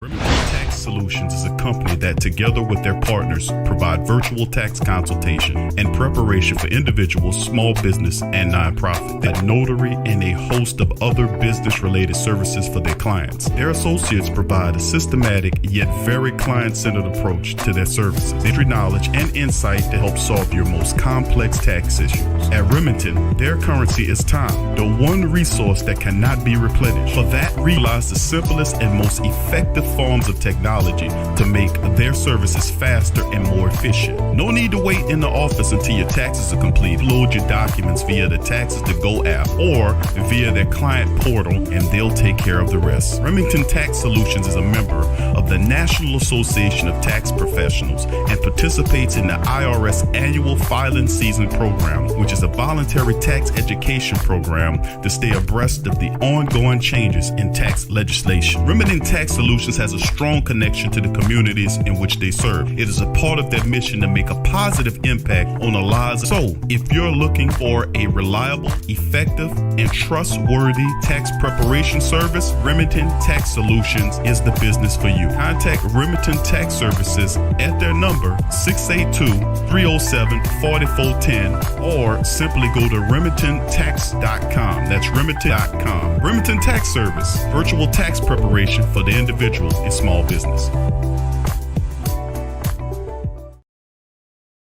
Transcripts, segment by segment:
Remington Tax Solutions is a company that, together with their partners, provide virtual tax consultation and preparation for individuals, small business, and nonprofit, that notary, and a host of other business-related services for their clients. Their associates provide a systematic yet very client-centered approach to their services, entry knowledge, and insight to help solve your most complex tax issues. At Remington, their currency is time, the one resource that cannot be replenished. For that, realize the simplest and most effective forms of technology to make their services faster and more efficient. No need to wait in the office until your taxes are complete. Load your documents via the Taxes to Go app or via their client portal, and they'll take care of the rest. Remington Tax Solutions is a member of the National Association of Tax Professionals and participates in the IRS Annual Filing Season Program, which is a voluntary tax education program to stay abreast of the ongoing changes in tax legislation. Remington Tax Solutions has a strong connection to the communities in which they serve. It is a part of their mission to make a positive impact on the lives. So, if you're looking for a reliable, effective, and trustworthy tax preparation service, Remington Tax Solutions is the business for you. Contact Remington Tax Services at their number 682-307-4410 or simply go to remingtontax.com. That's remington.com. Remington Tax Service, virtual tax preparation for the individual and small business.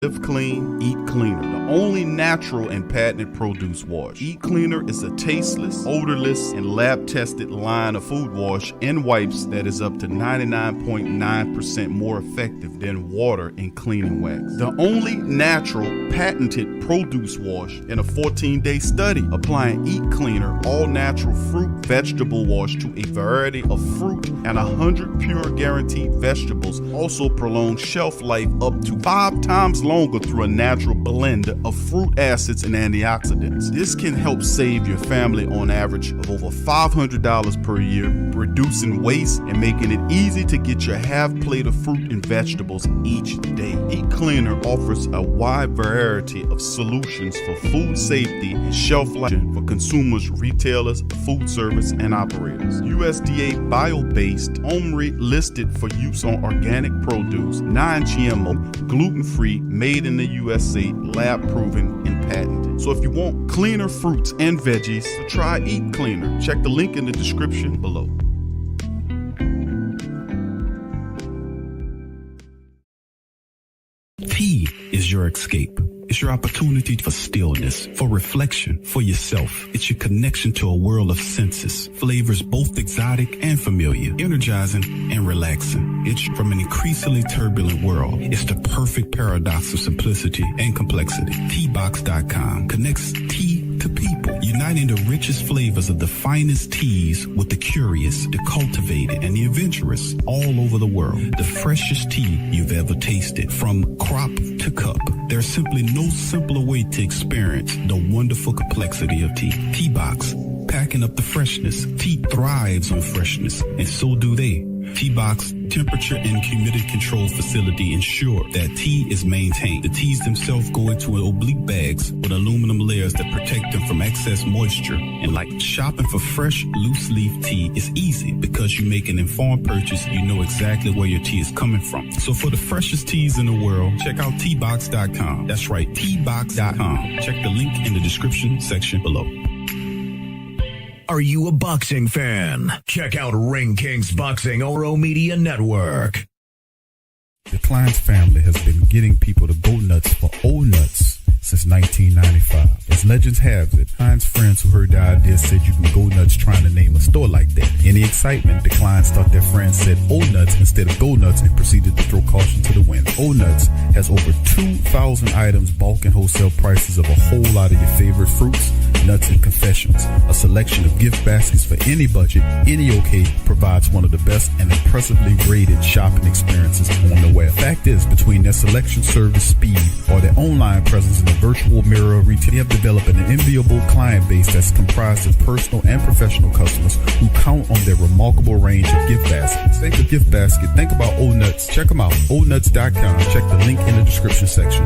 Live clean, eat cleaner. The only natural and patented produce wash. Eat Cleaner is a tasteless, odorless, and lab-tested line of food wash and wipes that is up to 99.9% more effective than water in cleaning wax. The only natural, patented produce wash in a 14-day study, applying Eat Cleaner all-natural fruit vegetable wash to a variety of fruit and 100 pure guaranteed vegetables. Also prolongs shelf life up to 5 times longer through a natural blend of fruit acids and antioxidants. This can help save your family on average of over $500 per year, reducing waste and making it easy to get your half plate of fruit and vegetables each day. Eat Cleaner offers a wide variety of solutions for food safety and shelf life for consumers, retailers, food service, and operators. USDA bio-based, OMRI listed for use on organic produce, non-GMO, gluten-free, made in the USA, lab-proven, and patented. So if you want cleaner fruits and veggies, try Eat Cleaner. Check the link in the description below. Tea is your escape. It's your opportunity for stillness, for reflection, for yourself. It's your connection to a world of senses, flavors both exotic and familiar, energizing and relaxing. It's from an increasingly turbulent world. It's the perfect paradox of simplicity and complexity. Teabox.com connects tea to people, uniting the richest flavors of the finest teas with the curious, the cultivated, and the adventurous all over the world. The freshest tea you've ever tasted, from crop to cup. There's simply no simpler way to experience the wonderful complexity of tea. Teabox, packing up the freshness. Tea thrives on freshness, and so do they. Teabox temperature and humidity control facility ensure that tea is maintained. The teas themselves go into oblique bags with aluminum layers that protect them from excess moisture. And like shopping for fresh, loose leaf tea is easy because you make an informed purchase. You know exactly where your tea is coming from. So for the freshest teas in the world, check out Teabox.com. That's right, Teabox.com. Check the link in the description section below. Are you a boxing fan? Check out Ring Kings Boxing Oro Media Network. The Klein's family has been getting people to go nuts for old nuts since 1995. As legends have it, Heinz friends who heard the idea said you can go nuts trying to name a store like that. In the excitement, the Kleins thought their friends said old nuts instead of go nuts and proceeded to throw caution to the wind. Old Nuts has over 2,000 items, bulk and wholesale prices of a whole lot of your favorite fruits, nuts, and confections. A selection of gift baskets for any budget, any occasion, provides one of the best and impressively rated shopping experiences on the web. Fact is, between their selection, service, speed, or their online presence in the virtual mirror of retail, they have developed an enviable client base that's comprised of personal and professional customers who count on their remarkable range of gift baskets. Think of gift basket, think about Old Nuts. Check them out, oldnuts.com. Check the link in the description section.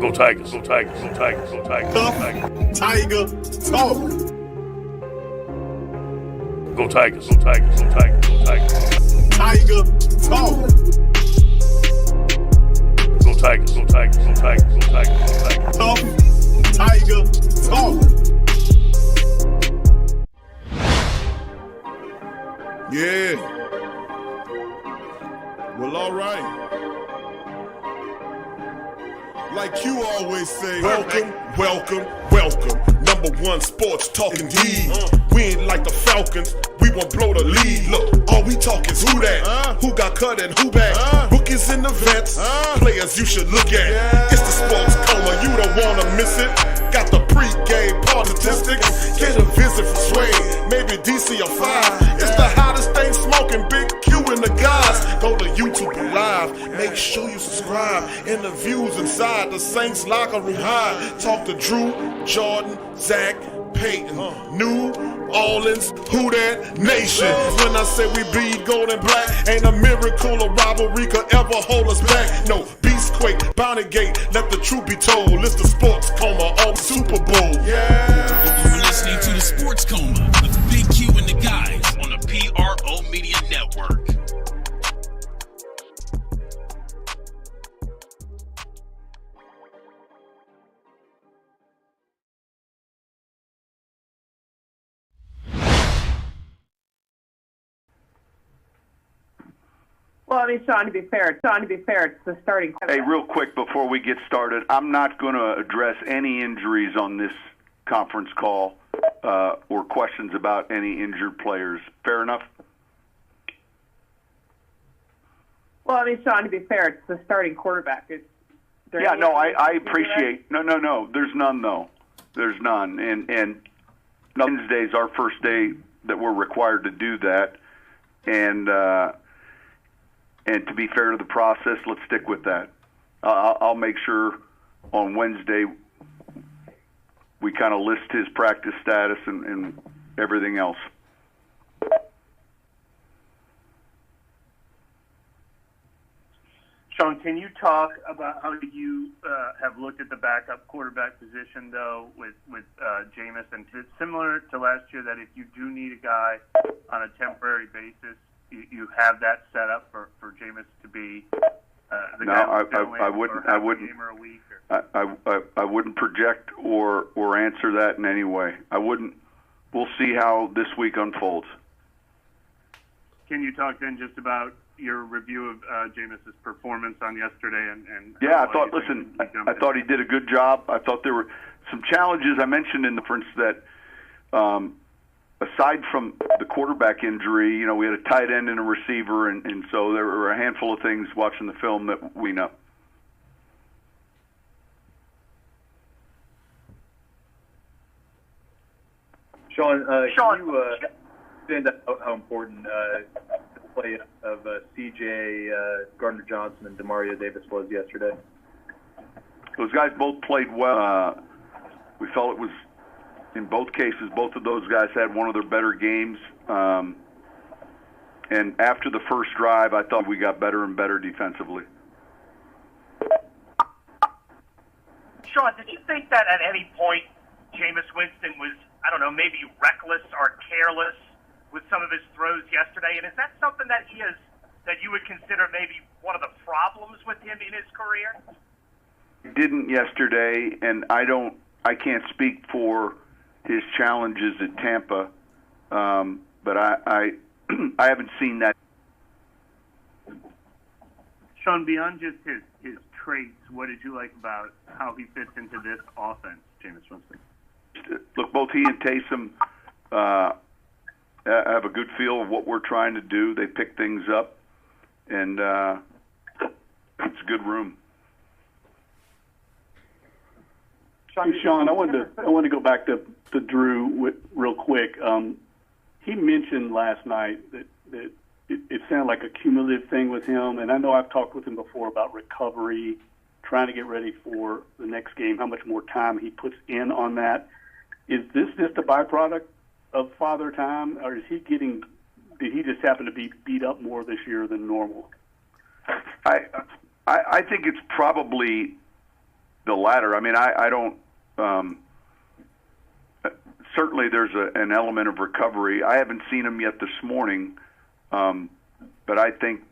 Go Go Tigers, go Tigers, go Tigers, go Tigers, go Tigers. Tiger talk. Go Tigers, go Tigers, go Tigers, go Tigers. Tiger talk. Go Tigers, go Tigers, go Tigers, go Tigers, go Tigers. Tough Tiger talk. Yeah. Well, all right. Like you always say, welcome, welcome, welcome. #1 sports talking D. We ain't like the Falcons, we won't blow the lead. Look, all we talk is who that, who got cut and who back. Rookies and the vets, players you should look at. It's the sports coma, you don't wanna miss it. Got the pre-game part statistics. Get a visit from Sway, maybe DC or 5. It's the hottest thing smoking, Big Q and the guys. Go to YouTube Live, make sure you subscribe. Interviews inside the Saints locker room high. Talk to Drew, Jordan, Zach, Peyton, New Orleans, who that nation. When I say we bleed gold and black, ain't a miracle or rivalry could ever hold us back. No, Beastquake, Bounty Gate, let the truth be told. It's the sports coma on Super Bowl. Yeah. You're listening to the Sports Coma with Big Q and the guys on the PRO Media Network. Well, I mean, Sean, to be fair, it's the starting. Hey, real quick before we get started, I'm not going to address any injuries on this conference call or questions about any injured players. Fair enough? Well, I mean, Sean, to be fair, it's the starting quarterback. Yeah, no, I appreciate. No. There's none, though. There's none. And Wednesday's our first day that we're required to do that. And to be fair to the process, let's stick with that. I'll make sure on Wednesday we kind of list his practice status and everything else. Sean, can you talk about how you have looked at the backup quarterback position, though, with Jameis? And it's similar to last year that if you do need a guy on a temporary basis, you have that set up for Jameis to be the guy. No, I wouldn't project or answer that in any way. I wouldn't. We'll see how this week unfolds. Can you talk then just about your review of Jameis's performance on yesterday? And yeah, I thought he did a good job. I thought there were some challenges. I mentioned in the difference that aside from the quarterback injury, we had a tight end and a receiver, and so there were a handful of things watching the film that we know. Sean, can you understand how important the play of C.J. Gardner-Johnson and Demario Davis was yesterday? Those guys both played well. We felt it was, in both cases, both of those guys had one of their better games. And after the first drive, I thought we got better and better defensively. Sean, did you think that at any point Jameis Winston was, I don't know, maybe reckless or careless with some of his throws yesterday? And is that something that that you would consider maybe one of the problems with him in his career? Didn't yesterday, and I can't speak for his challenges at Tampa, but I haven't seen that. Sean, beyond just his traits, what did you like about how he fits into this offense, Jameis Winston? Look, both he and Taysom have a good feel of what we're trying to do. They pick things up, and it's a good room. Sean, I wanted to go back to Drew real quick. He mentioned last night that it sounded like a cumulative thing with him, and I know I've talked with him before about recovery, trying to get ready for the next game, how much more time he puts in on that. Is this just a byproduct of father time, or did he just happen to be beat up more this year than normal? I think it's probably the latter. I mean, I don't. Certainly, there's an element of recovery. I haven't seen him yet this morning, but I think,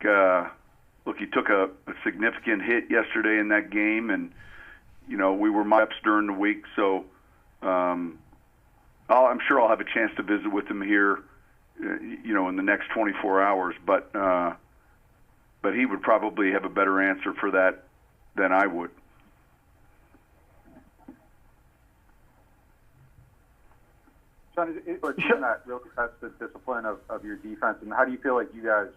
look, he took a significant hit yesterday in that game, and we were reps during the week, so I'm sure I'll have a chance to visit with him here, in the next 24 hours. But he would probably have a better answer for that than I would. Sean, it's not really that's the discipline of your defense, and how do you feel like you guys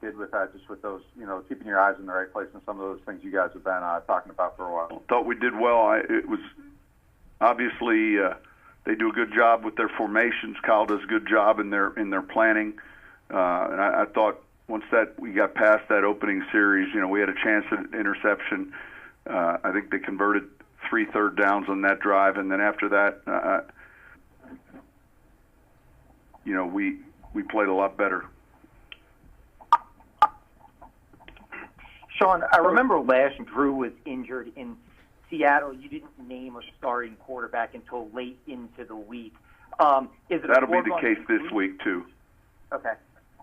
did with that, just with those, keeping your eyes in the right place and some of those things you guys have been talking about for a while? Thought we did well. It was obviously they do a good job with their formations. Kyle does a good job in their planning, and I thought once that we got past that opening series, we had a chance at interception. I think they converted 3 third downs on that drive, and then after that. We played a lot better. Sean, I remember last Drew was injured in Seattle. You didn't name a starting quarterback until late into the week. That'll be the case this week too. Okay.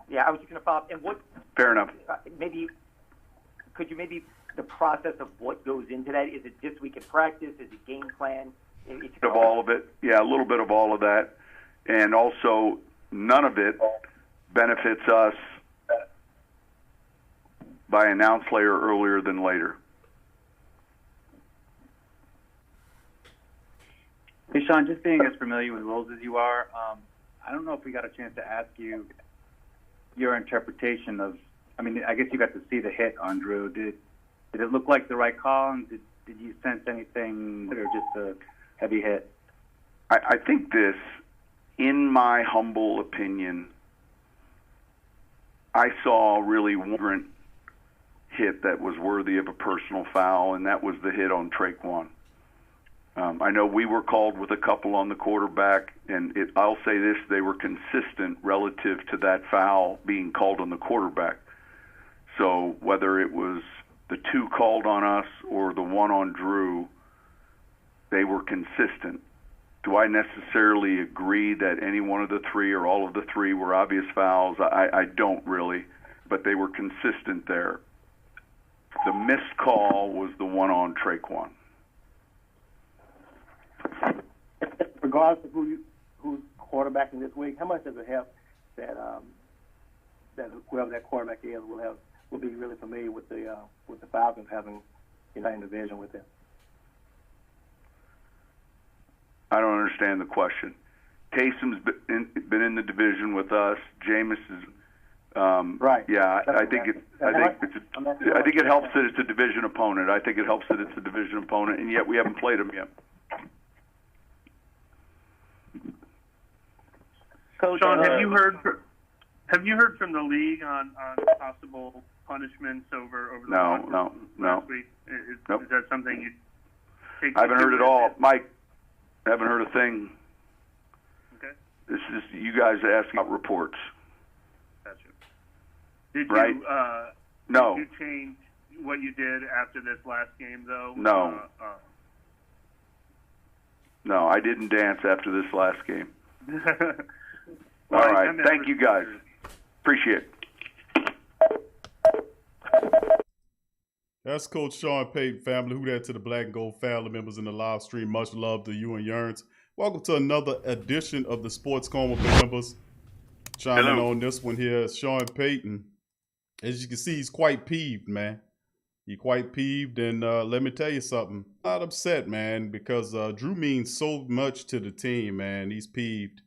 Yeah, I was just going to follow up. And what? Fair enough. Could you the process of what goes into that? Is it this week in practice? Is it game plan? Of all of it, yeah, a little bit of all of that, and also none of it benefits us by announce later earlier than later. Hey, Sean, just being as familiar with rules as you are, I don't know if we got a chance to ask you your interpretation of, I guess you got to see the hit on Drew. Did it look like the right call, and did you sense anything, or just a heavy hit? I think this, in my humble opinion, I saw really one hit that was worthy of a personal foul, and that was the hit on Traquan. I know we were called with a couple on the quarterback, and I'll say this, they were consistent relative to that foul being called on the quarterback. So whether it was the 2 called on us or the 1 on Drew, they were consistent. Do I necessarily agree that any one of the 3 or all of the 3 were obvious fouls? I don't really, but they were consistent there. The missed call was the 1 on Traquan. Regardless of who's quarterbacking this week, how much does it help that whoever that quarterback is will be really familiar with the Falcons having in the division with them? I don't understand the question. Taysom's been in the division with us. Jameis is right. Yeah, I think it helps that it's a division opponent. I think it helps that it's a division opponent, and yet we haven't played them yet. Coach, Sean, have you heard from the league on possible punishments over the last week? Is that something you take? I haven't heard at all, Mike. I haven't heard a thing. Okay. This is you guys asking about reports. Gotcha. Did right? No. Did you change what you did after this last game, though? No. No, I didn't dance after this last game. All right. Thank you, guys. Appreciate it. That's Coach Sean Payton, family. Who that to the Black and Gold family members in the live stream. Much love to you and Yearns. Welcome to another edition of the Sports Coma members. Chiming on this one here is Sean Payton. As you can see, he's quite peeved, man. He's quite peeved, and let me tell you something. I'm not upset, man, because Drew means so much to the team, man. He's peeved.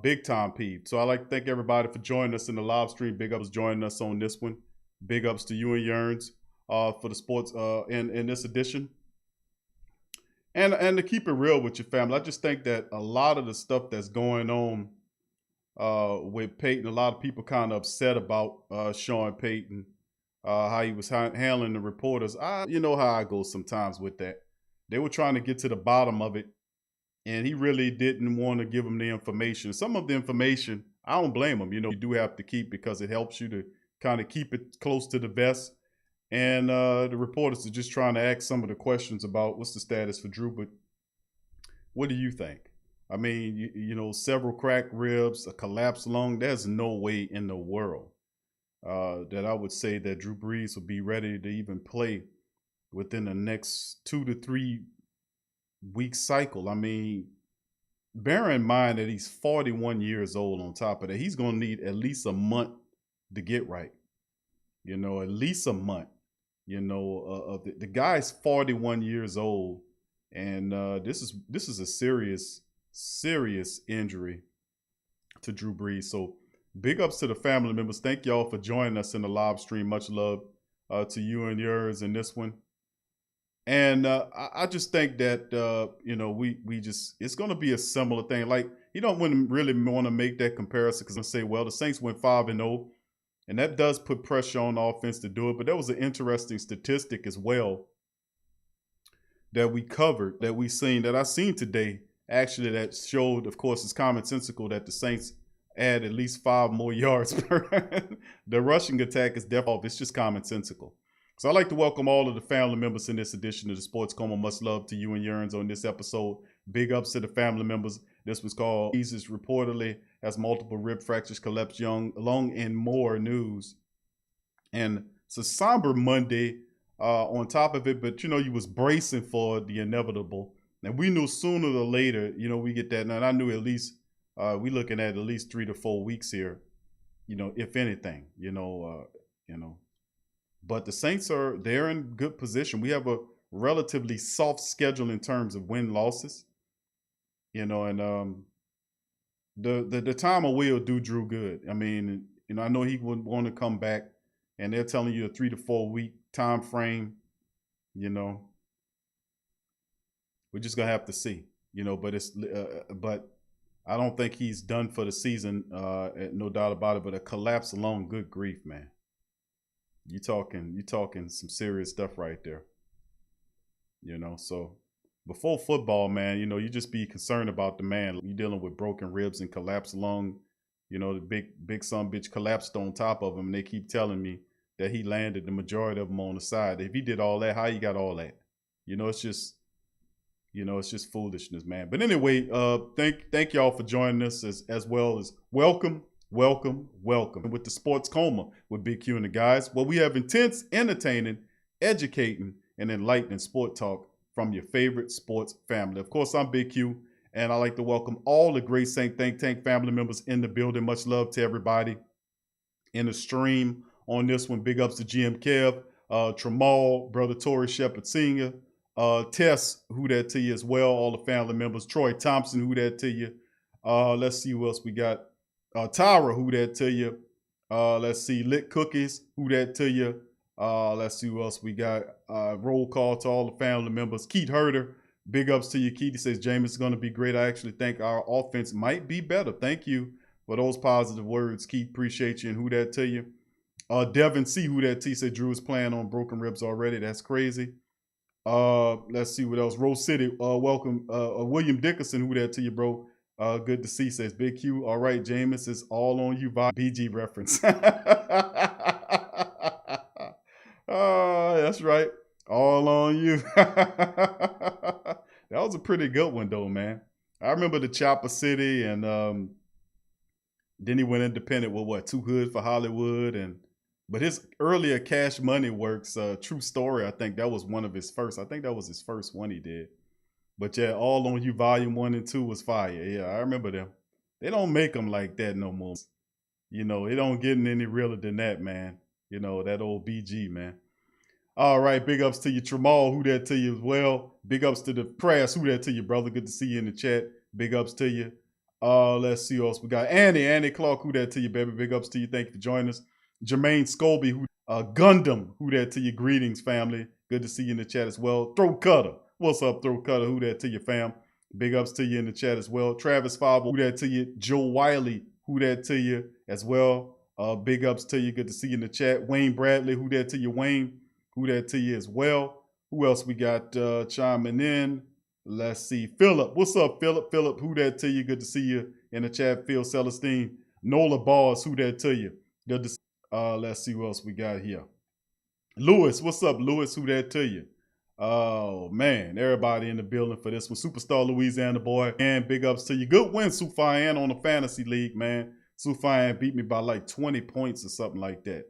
Big time peeved. So I'd like to thank everybody for joining us in the live stream. Big ups joining us on this one. Big ups to you and Yearns for the sports in this edition. And to keep it real with your family, I just think that a lot of the stuff that's going on with Payton, a lot of people kind of upset about Sean Payton, how he was handling the reporters. You know how I go sometimes with that. They were trying to get to the bottom of it, and he really didn't want to give them the information. Some of the information, I don't blame him. You know, you do have to keep because it helps you to kind of keep it close to the vest. And the reporters are just trying to ask some of the questions about what's the status for Drew. But what do you think? I mean, you know, several cracked ribs, a collapsed lung. There's no way in the world that I would say that Drew Brees will be ready to even play within the next 2 to 3 week cycle. I mean, bear in mind that he's 41 years old. On top of that, he's going to need at least a month to get right. You know, at least a month. You know, the guy's 41 years old, and this is a serious injury to Drew Brees. So big ups to the family members. Thank y'all for joining us in the live stream. Much love to you and yours in this one. And I just think that you know, we just, it's going to be a similar thing. Like, you don't really want to make that comparison because I say, well, the Saints went 5-0, and that does put pressure on the offense to do it. But there was an interesting statistic as well that we covered, that I seen today, actually, that showed, of course, it's commonsensical that the Saints add at least 5 more yards per. The rushing attack is definitely off. It's just commonsensical. So I'd like to welcome all of the family members in this edition of the Sports Coma. Much love to you and yours on this episode. Big ups to the family members. This was called Jesus reportedly has multiple rib fractures, collapsed lung, and more news. And it's a somber Monday on top of it, but you know, you was bracing for the inevitable. And we knew sooner or later, you know, we get that. Now, and I knew at least, we looking at least 3 to 4 weeks here, you know, if anything, you know. But the Saints they're in good position. We have a relatively soft schedule in terms of win-losses, you know, and the time away will do Drew good. I mean, you know, I know he would want to come back, and they're telling you a 3 to 4 week time frame, you know. We're just gonna have to see, you know. But but I don't think he's done for the season, no doubt about it. But a collapse alone, good grief, man. You talking some serious stuff right there. You know, so before football, man, you know, you just be concerned about the man. You're dealing with broken ribs and collapsed lung. You know, the big son bitch collapsed on top of him, and they keep telling me that he landed the majority of them on the side. If he did all that, how you got all that? You know, it's just, you know, it's just foolishness, man. But anyway, thank y'all for joining us as well as welcome with the Sports Coma with Big Q and the guys. Well, we have intense, entertaining, educating, and enlightening sport talk from your favorite sports family. Of course, I'm Big Q, and I'd like to welcome all the great Saint Think Tank family members in the building. Much love to everybody in the stream on this one. Big ups to GM Kev, Tramal, Brother Torrey Shepard Sr., Tess, who that to you as well, all the family members. Troy Thompson, who that to you. Let's see who else we got. Tyra, who that to you. Let's see, Lit Cookies, who that to you. Let's see who else we got. Roll call to all the family members. Keith Herder, big ups to you. Keith, he says, James is going to be great. I actually think our offense might be better. Thank you for those positive words, Keith. Appreciate you. And who that to you. Devin C, who that to you, said Drew is playing on broken ribs already. That's crazy. Let's see what else. Rose City, welcome. William Dickerson, who that to you, bro. Good to see, says Big Q. All right, Jameis is all on you by BG reference. That's right. All on you. That was a pretty good one, though, man. I remember the Chopper City, and then he went independent with what, Too Hood for Hollywood, but his earlier Cash Money Works, True Story, I think that was one of his first. I think that was his first one he did. But yeah, All on You Volume 1 and 2 was fire. Yeah, I remember them. They don't make them like that no more. You know, it don't get any realer than that, man. You know, that old BG, man. All right, big ups to you, Tramal, who that to you as well. Big ups to the press, who that to you, brother. Good to see you in the chat. Big ups to you. Let's see who else we got. Annie Clark, who that to you, baby. Big ups to you. Thank you for joining us. Jermaine Scobie, who Gundam, who that to you. Greetings, family. Good to see you in the chat as well. Throat Cutter. What's up, Throat Cutter? Who that to you, fam? Big ups to you in the chat as well. Travis Favre, who that to you? Joe Wiley, who that to you as well? Big ups to you. Good to see you in the chat. Wayne Bradley, who that to you? Wayne, who that to you as well? Who else we got chiming in? Let's see. Philip, what's up, Philip? Philip, who that to you? Good to see you in the chat. Phil Celestine. Nola Bars, who that to you? Good to see. Let's see what else we got here. Lewis, what's up, Lewis? Who that to you? Oh, man. Everybody in the building for this one. Superstar Louisiana boy. And big ups to you. Good win, Sufian, on the fantasy league, man. Sufian beat me by like 20 points or something like that.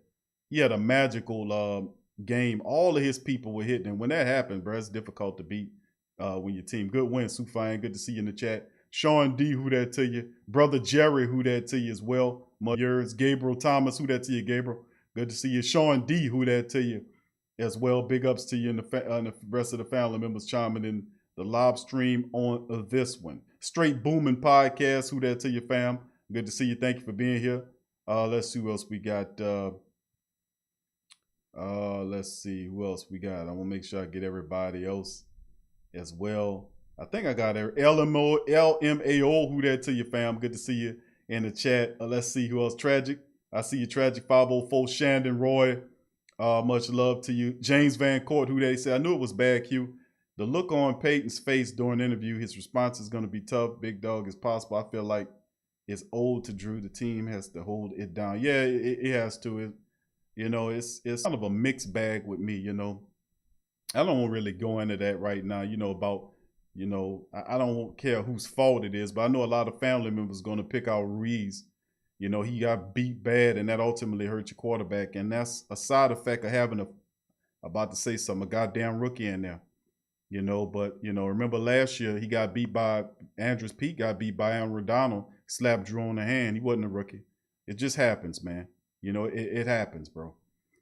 He had a magical game. All of his people were hitting. And when that happens, bro, it's difficult to beat when your team. Good win, Sufian. Good to see you in the chat. Sean D, who that to you? Brother Jerry, who that to you as well? Yours, Gabriel Thomas, who that to you, Gabriel? Good to see you. Sean D, who that to you as well. Big ups to you and the rest of the family members chiming in the live stream on this one. Straight Booming Podcast, who that to you, fam? Good to see you. Thank you for being here. Let's see who else we got. Let's see who else we got. I want to make sure I get everybody else as well. I think I got LMAO, who that to you, fam? Good to see you in the chat. Let's see who else. Tragic. I see you, Tragic 504. Shandon Roy. Much love to you. James Van Court, who they said. I knew it was bad, Q. The look on Peyton's face during the interview, his response is going to be tough. Big dog as possible. I feel like it's old to Drew. The team has to hold it down. Yeah, it has to. It's kind of a mixed bag with me, I don't really go into that right now, about, I don't care whose fault it is, but I know a lot of family members going to pick out Ruiz. He got beat bad, and that ultimately hurt your quarterback. And that's a side effect of having a goddamn rookie in there. But remember last year he got beat by Andrews Pete, got beat by Aaron Rodano, slapped Drew on the hand. He wasn't a rookie. It just happens, man. It happens, bro.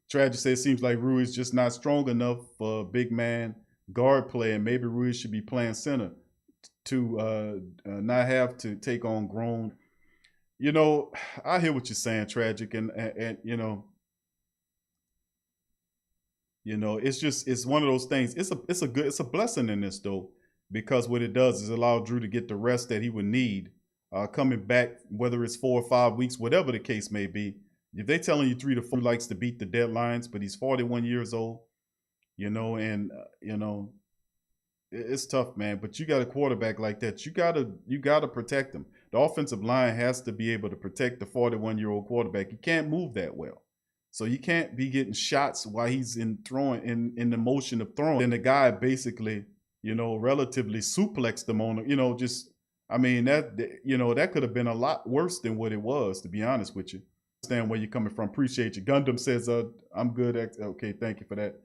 Tragic says it seems like Ruiz just not strong enough for a big man guard play, and maybe Ruiz should be playing center to not have to take on grown. I hear what you're saying, Tragic, and it's one of those things. It's a blessing in this though, because what it does is allow Drew to get the rest that he would need coming back, whether it's 4 or 5 weeks, whatever the case may be. If they're telling you 3 to 4, likes to beat the deadlines, but he's 41 years old, it's tough, man. But you got a quarterback like that, you gotta protect him. The offensive line has to be able to protect the 41-year-old quarterback. He can't move that well. So you can't be getting shots while he's in the motion of throwing. And the guy basically, relatively suplexed him on, that could have been a lot worse than what it was, to be honest with you. Understand where you're coming from. Appreciate you. Gundam says, I'm good. Okay, thank you for that.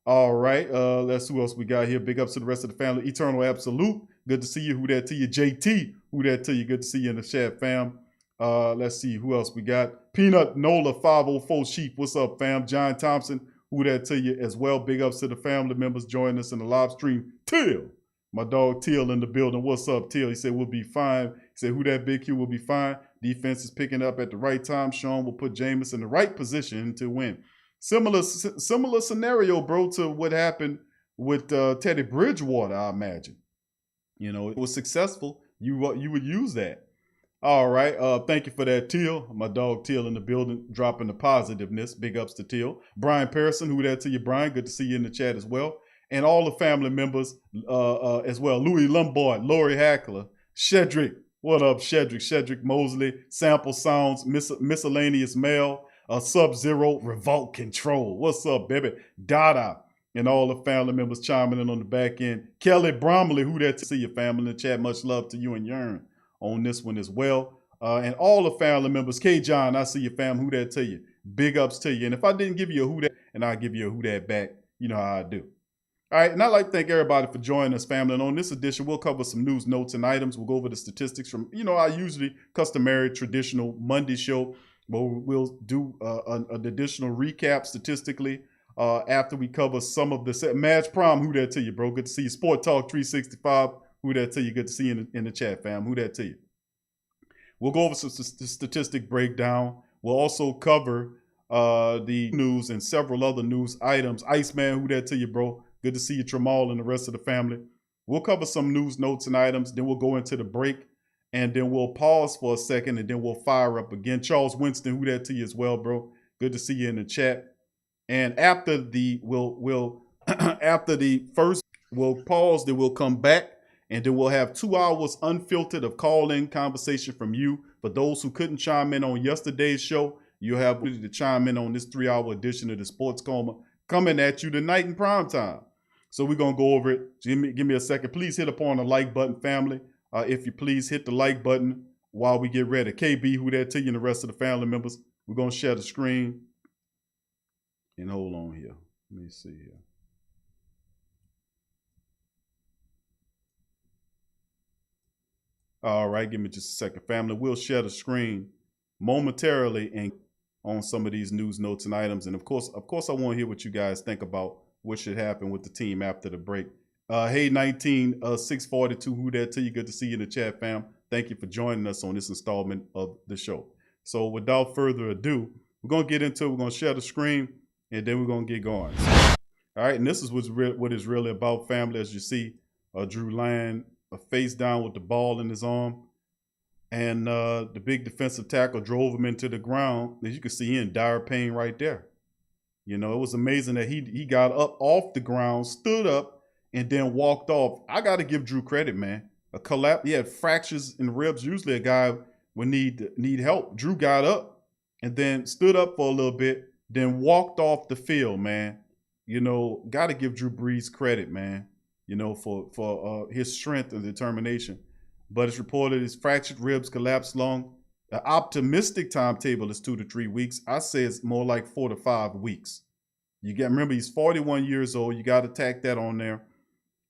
All right, let's see who else we got here. Big ups to the rest of the family. Eternal Absolute. Good to see you. Who that to you? JT. Who that to you? Good to see you in the chat, fam. Let's see who else we got. Peanut Nola 504 Sheep. What's up, fam? John Thompson. Who that to you as well? Big ups to the family members joining us in the live stream. Till. My dog Till in the building. What's up, Till? He said we'll be fine. He said who that Big Q will be fine. Defense is picking up at the right time. Sean will put Jameis in the right position to win. Similar scenario, bro, to what happened with Teddy Bridgewater, I imagine. It was successful. You would use that. All right. Thank you for that, Teal. My dog Teal in the building, dropping the positiveness. Big ups to Teal. Brian Pearson, who that to you, Brian? Good to see you in the chat as well. And all the family members as well. Louis Lombard, Lori Hackler, Shedrick. What up, Shedrick? Shedrick Mosley, Sample Sounds, Miscellaneous Mail, Sub-Zero, Revolt Control. What's up, baby? Dada. And all the family members chiming in on the back end. Kelly Bromley, who that to see your family in the chat. Much love to you and Yearn on this one as well. And all the family members. K. John, I see your fam. Who that to you? Big ups to you. And if I didn't give you a who that, and I'll give you a who that back, you know how I do. All right, and I'd like to thank everybody for joining us, family. And on this edition, we'll cover some news, notes, and items. We'll go over the statistics from, our usually customary traditional Monday show. But we'll do an additional recap statistically after we cover some of the Match Prom. Who that to you, bro? Good to see you. Sport Talk 365. Who that to you? Good to see you in the chat, fam. Who that to you? We'll go over some statistic breakdown. We'll also cover the news and several other news items. Iceman, who that to you, bro? Good to see you, Tramal, and the rest of the family. We'll cover some news, notes, and items. Then we'll go into the break, and then we'll pause for a second, and then we'll fire up again. Charles Winston, who that to you as well, bro? Good to see you in the chat. And after the after the first, we'll pause. Then we'll come back, and then we'll have 2 hours unfiltered of call-in conversation from you. For those who couldn't chime in on yesterday's show, you have to chime in on this 3-hour edition of the Sports Coma. coming at you tonight in prime time. So we're going to go over it. Give me a second. Please hit upon the like button, family. If you please hit the like button while we get ready. KB, who that to you and the rest of the family members. We're going to share the screen. And hold on here. Let me see here. All right, give me just a second, family. We'll share the screen momentarily and on some of these news notes and items. And of course, I want to hear what you guys think about what should happen with the team after the break. Hey, 642, who that to you? Good to see you in the chat, fam. Thank you for joining us on this installment of the show. So without further ado, we're going to get into it. We're going to share the screen, and then we're going to get going. All right, and this is what it's really about, family. As you see, Drew lying face down with the ball in his arm. And the big defensive tackle drove him into the ground. As you can see, in dire pain right there. You know, it was amazing that he got up off the ground, stood up, and then walked off. I got to give Drew credit, man. A collapse. He had fractures in the ribs. Usually a guy would need help. Drew got up and then stood up for a little bit, then walked off the field, man. You know, got to give Drew Brees credit, man. You know, for his strength and determination. But it's reported his fractured ribs collapsed lung. The optimistic timetable is 2 to 3 weeks. I say it's more like 4 to 5 weeks. Remember, he's 41 years old. You got to tack that on there.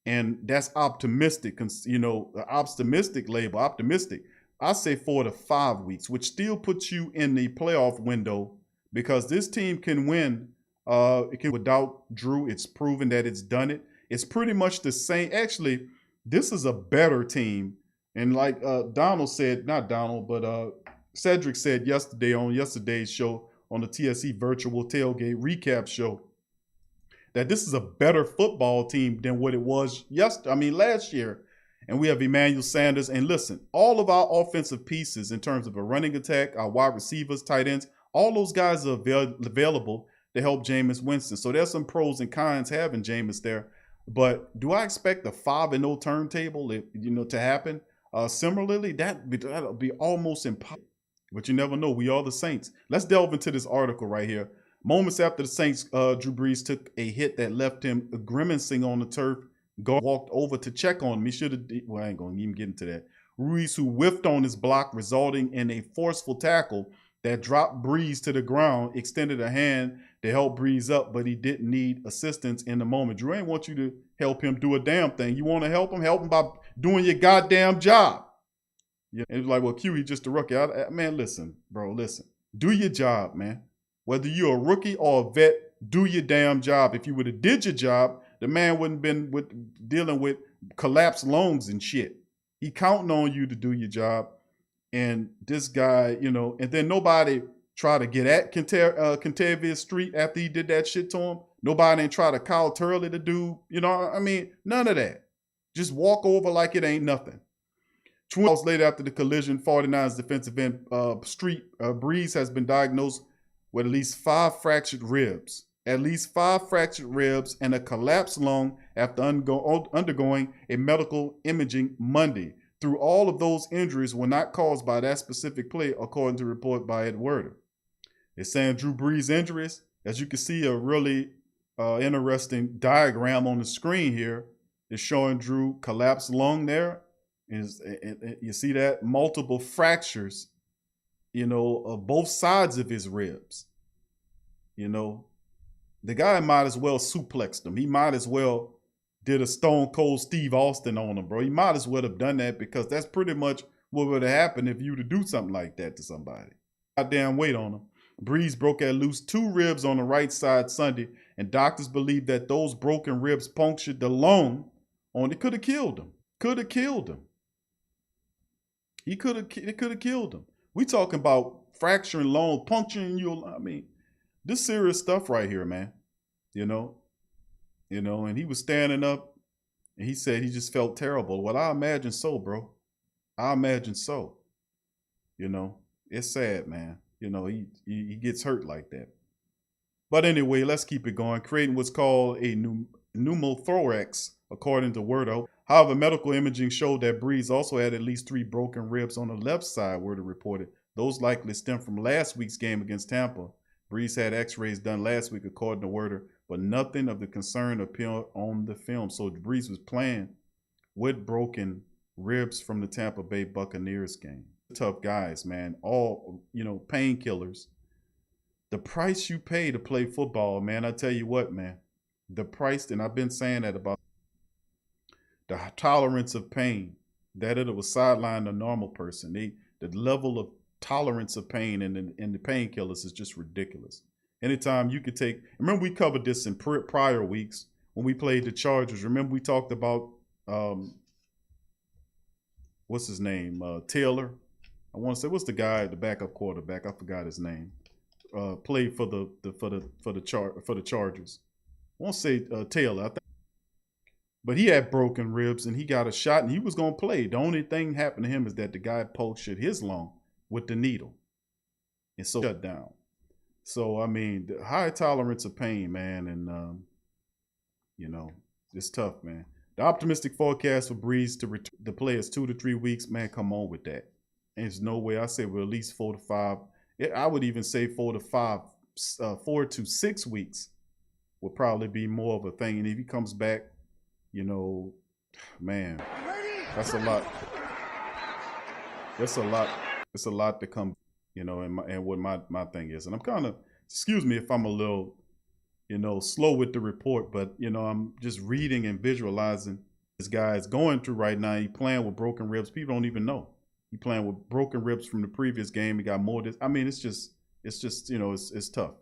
And that's optimistic, you know, the optimistic label, optimistic. I say 4 to 5 weeks, which still puts you in the playoff window because this team can win. It can without Drew. It's proven that it's done it. It's pretty much the same. Actually, this is a better team. And like Donald said, not Donald, but Cedric said yesterday on yesterday's show on the TSC virtual tailgate recap show that this is a better football team than what it was last year. And we have Emmanuel Sanders. And listen, all of our offensive pieces in terms of a running attack, our wide receivers, tight ends, all those guys are available to help Jameis Winston. So there's some pros and cons having Jameis there. But do I expect a 5-0 turntable, to happen? Similarly, that'll be almost impossible. But you never know. We are the Saints. Let's delve into this article right here. Moments after the Saints, Drew Brees took a hit that left him grimacing on the turf. Walked over to check on him. He should have. Well, I ain't going to even get into that. Ruiz, who whiffed on his block, resulting in a forceful tackle that dropped Brees to the ground, extended a hand to help Brees up, but he didn't need assistance in the moment. Drew ain't want you to help him do a damn thing. You want to help him by doing your goddamn job. Yeah. And it's like, well, Q, he's just a rookie. Man, listen, bro, listen. Do your job, man. Whether you're a rookie or a vet, do your damn job. If you would have did your job, the man wouldn't been dealing with collapsed lungs and shit. He counting on you to do your job. And this guy, and then nobody tried to get at Kentavious Street after he did that shit to him. Nobody ain't try to Kyle Turley the dude. None of that. Just walk over like it ain't nothing. 2 hours later after the collision, 49ers defensive end Brees has been diagnosed with at least 5 fractured ribs. At least 5 fractured ribs and a collapsed lung after undergoing a medical imaging Monday. Through all of those injuries were not caused by that specific play, according to a report by Ed Werder. It's saying Drew Brees' injuries, as you can see, a really interesting diagram on the screen here is showing Drew collapsed lung there. You see that? Multiple fractures, of both sides of his ribs. The guy might as well suplexed him. He might as well did a Stone Cold Steve Austin on him, bro. He might as well have done that because that's pretty much what would have happened if you were to do something like that to somebody. Goddamn weight on him. Brees broke at least 2 ribs on the right side Sunday, and doctors believe that those broken ribs punctured the lung. It could have killed him. It could have killed him. We talking about fracturing lung, puncturing you. This serious stuff right here, man. And he was standing up and he said he just felt terrible. Well, I imagine so, bro. I imagine so. It's sad, man. He gets hurt like that. But anyway, let's keep it going. Creating what's called a pneumothorax, according to Werder. However, medical imaging showed that Brees also had at least 3 broken ribs on the left side, Werder reported. Those likely stem from last week's game against Tampa. Brees had x-rays done last week, according to Werder, but nothing of the concern appeared on the film. So Brees was playing with broken ribs from the Tampa Bay Buccaneers game. Tough guys, man. All, painkillers. The price you pay to play football, man, I tell you what, man. The price, and I've been saying that about the tolerance of pain, that it was sideline a normal person. The level of tolerance of pain and the painkillers is just ridiculous. Anytime you could take, remember we covered this in prior weeks when we played the Chargers. Remember we talked about, what's his name? Taylor. I want to say, what's the guy, the backup quarterback? I forgot his name. Played for the Chargers. I won't say Taylor, I think. But he had broken ribs and he got a shot and he was going to play. The only thing happened to him is that the guy punctured his lung with the needle. And so shut down. So, I mean, the high tolerance of pain, man. And, it's tough, man. The optimistic forecast for Brees to play is 2 to 3 weeks. Man, come on with that. And there's no way. I say we're at least 4 to 5. I would even say 4 to 6 weeks would probably be more of a thing. And if he comes back, man, that's a lot. That's a lot. It's a lot to come, and what my thing is. And I'm kind of, excuse me if I'm a little, slow with the report, but, I'm just reading and visualizing this guy is going through right now. He playing with broken ribs. People don't even know. He playing with broken ribs from the previous game. He got more. I mean, it's just, it's tough.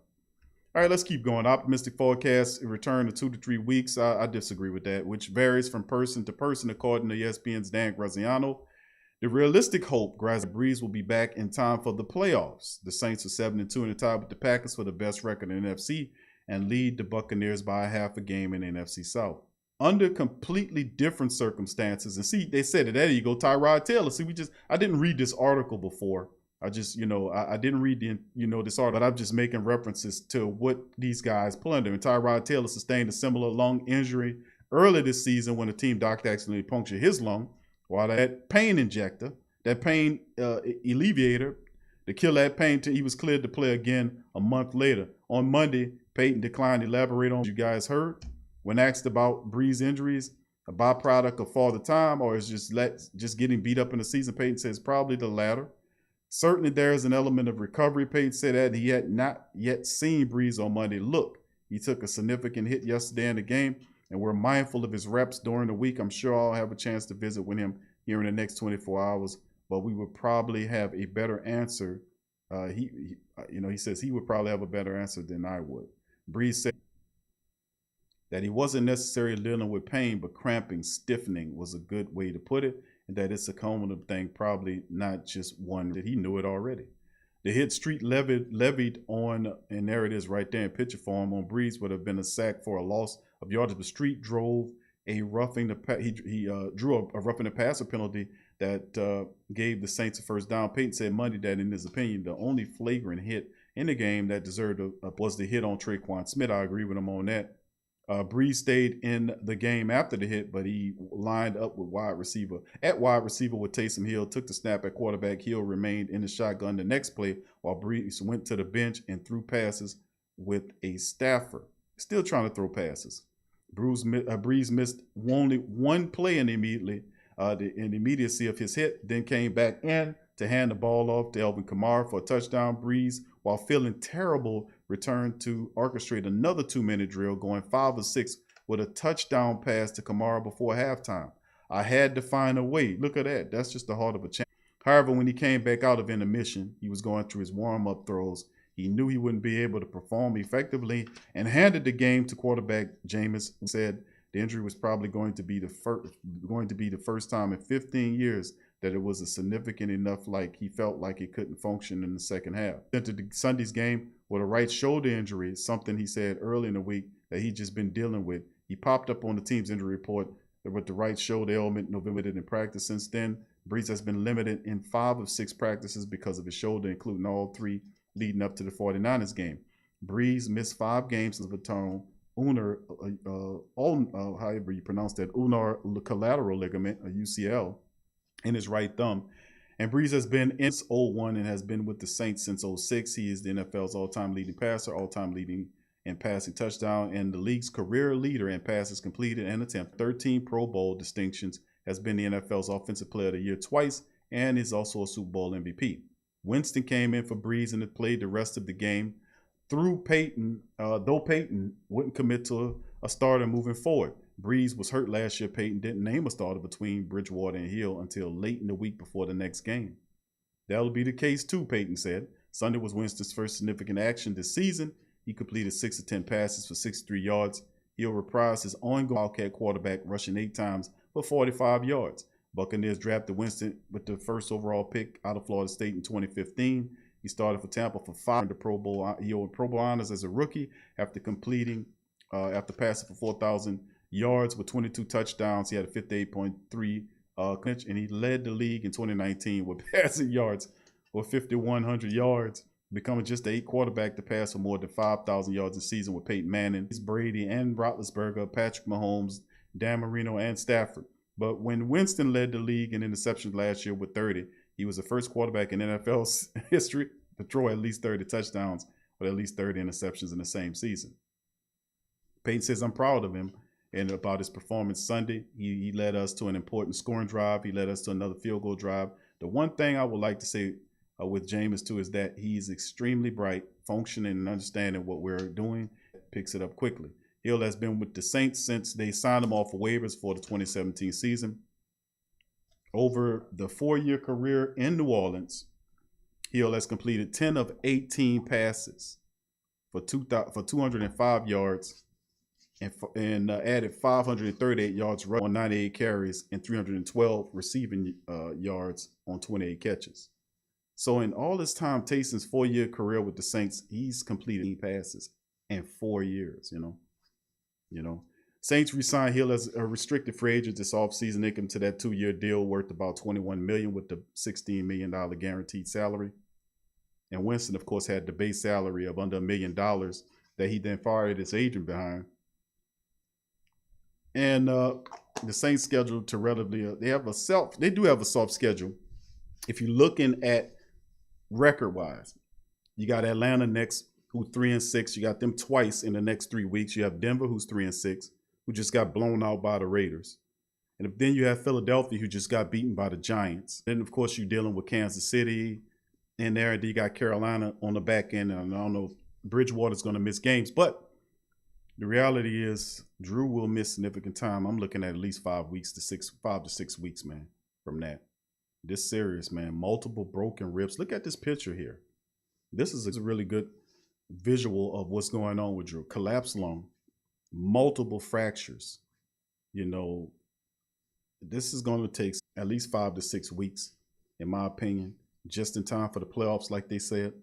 All right, let's keep going. Optimistic forecast, return to 2 to 3 weeks. I disagree with that, which varies from person to person, according to ESPN's Dan Graziano. The realistic hope, Brees will be back in time for the playoffs. The Saints are 7-2 in the tie with the Packers for the best record in the NFC and lead the Buccaneers by a half a game in the NFC South. Under completely different circumstances, and see, they said it. There you go, Tyrod Taylor. See, I didn't read this article before. I just, I didn't read this article, but I'm just making references to what these guys play under. And Tyrod Taylor sustained a similar lung injury early this season when the team doctor accidentally punctured his lung, while that pain injector, that pain alleviator, to kill that pain till he was cleared to play again a month later. On Monday, Peyton declined to elaborate on what you guys heard. When asked about Brees' injuries, a byproduct of father time, or is just getting beat up in the season, Peyton says probably the latter. Certainly there is an element of recovery. Peyton said that he had not yet seen Brees on Monday. Look, he took a significant hit yesterday in the game, and we're mindful of his reps during the week. I'm sure I'll have a chance to visit with him here in the next 24 hours, but we would probably have a better answer. He says he would probably have a better answer than I would. Brees said that he wasn't necessarily dealing with pain, but cramping, stiffening was a good way to put it, and that it's a cumulative thing, probably not just one, that he knew it already. The hit street levied on, and there it is right there in picture form, on Brees would have been a sack for a loss of yardage. The street drove a roughing the drew a roughing the passer penalty that gave the Saints a first down. Peyton said Monday that, in his opinion, the only flagrant hit in the game that deserved was the hit on Traquan Smith. I agree with him on that. Brees stayed in the game after the hit, but he lined up with wide receiver with Taysom Hill, took the snap at quarterback. Hill remained in the shotgun the next play while Brees went to the bench and threw passes with a staffer. Still trying to throw passes. Brees missed only one play in the immediacy of his hit, then came back in to hand the ball off to Alvin Kamara for a touchdown. Brees, while feeling terrible, returned to orchestrate another 2-minute drill, going 5 of 6 with a touchdown pass to Kamara before halftime. I had to find a way. Look at that. That's just the heart of a champ. However, when he came back out of intermission, he was going through his warm-up throws. He knew he wouldn't be able to perform effectively and handed the game to quarterback Jameis, who said the injury was probably going to be the first time in 15 years that it was a significant enough, like he felt like he couldn't function in the second half. Entered Sunday's game with a right shoulder injury, something he said early in the week that he'd just been dealing with. He popped up on the team's injury report with the right shoulder ailment. November didn't practice since then. Brees has been limited in 5 of 6 practices because of his shoulder, including all 3 leading up to the 49ers game. Brees missed 5 games of a torn ulnar, however you pronounce that, ulnar collateral ligament, a UCL, in his right thumb, And Brees has been in 01 and has been with the Saints since 06. He is the NFL's all-time leading passer, all-time leading in passing touchdown, and the league's career leader in passes completed and attempted. 13 Pro Bowl distinctions, has been the NFL's Offensive Player of the Year twice, and is also a Super Bowl MVP. Winston came in for Brees and played the rest of the game through Peyton, though Peyton wouldn't commit to a starter moving forward. Brees was hurt last year. Peyton didn't name a starter between Bridgewater and Hill until late in the week before the next game. That'll be the case too, Peyton said. Sunday was Winston's first significant action this season. He completed 6 of 10 passes for 63 yards. Hill reprised his ongoing Wildcat quarterback, rushing 8 times for 45 yards. Buccaneers drafted Winston with the first overall pick out of Florida State in 2015. He started for Tampa for 5 the Pro Bowl. He earned Pro Bowl honors as a rookie after passing for 4,000 yards with 22 touchdowns. He had a 58.3 clinch, and he led the league in 2019 with passing yards for 5,100 yards, becoming just the 8th quarterback to pass for more than 5,000 yards a season with Peyton Manning, Brady, and Roethlisberger, Patrick Mahomes, Dan Marino, and Stafford. But when Winston led the league in interceptions last year with 30, he was the first quarterback in NFL's history to throw at least 30 touchdowns with at least 30 interceptions in the same season. Peyton says, "I'm proud of him and about his performance Sunday. He led us to an important scoring drive. He led us to another field goal drive. The one thing I would like to say with Jameis too is that he's extremely bright, functioning and understanding what we're doing, picks it up quickly. Hill has been with the Saints since they signed him off of waivers for the 2017 season. Over the 4-year career in New Orleans, Hill has completed 10 of 18 passes for 205 yards and added 538 yards on 98 carries and 312 receiving yards on 28 catches. So in all this time, Taysom's 4-year career with the Saints, he's completed passes in 4 years, you know. Saints re-signed Hill as a restricted free agent this offseason, making him to that 2-year deal worth about $21 million with the $16 million guaranteed salary. And Winston, of course, had the base salary of under $1 million that he then fired his agent behind. And the Saints scheduled to relatively, they do have a soft schedule. If you're looking at record-wise, you got Atlanta next, who's 3-6. You got them twice in the next 3 weeks. You have Denver, who's 3-6, who just got blown out by the Raiders. And then you have Philadelphia, who just got beaten by the Giants. Then, of course, you're dealing with Kansas City in there. And you got Carolina on the back end. And I don't know if Bridgewater's going to miss games. But the reality is Drew will miss significant time. I'm looking at least 5 to 6 weeks, man, from that. This serious, man. Multiple broken ribs. Look at this picture here. This is a really good visual of what's going on with Drew. Collapsed lung, multiple fractures. This is going to take at least 5 to 6 weeks, in my opinion, just in time for the playoffs, like they said.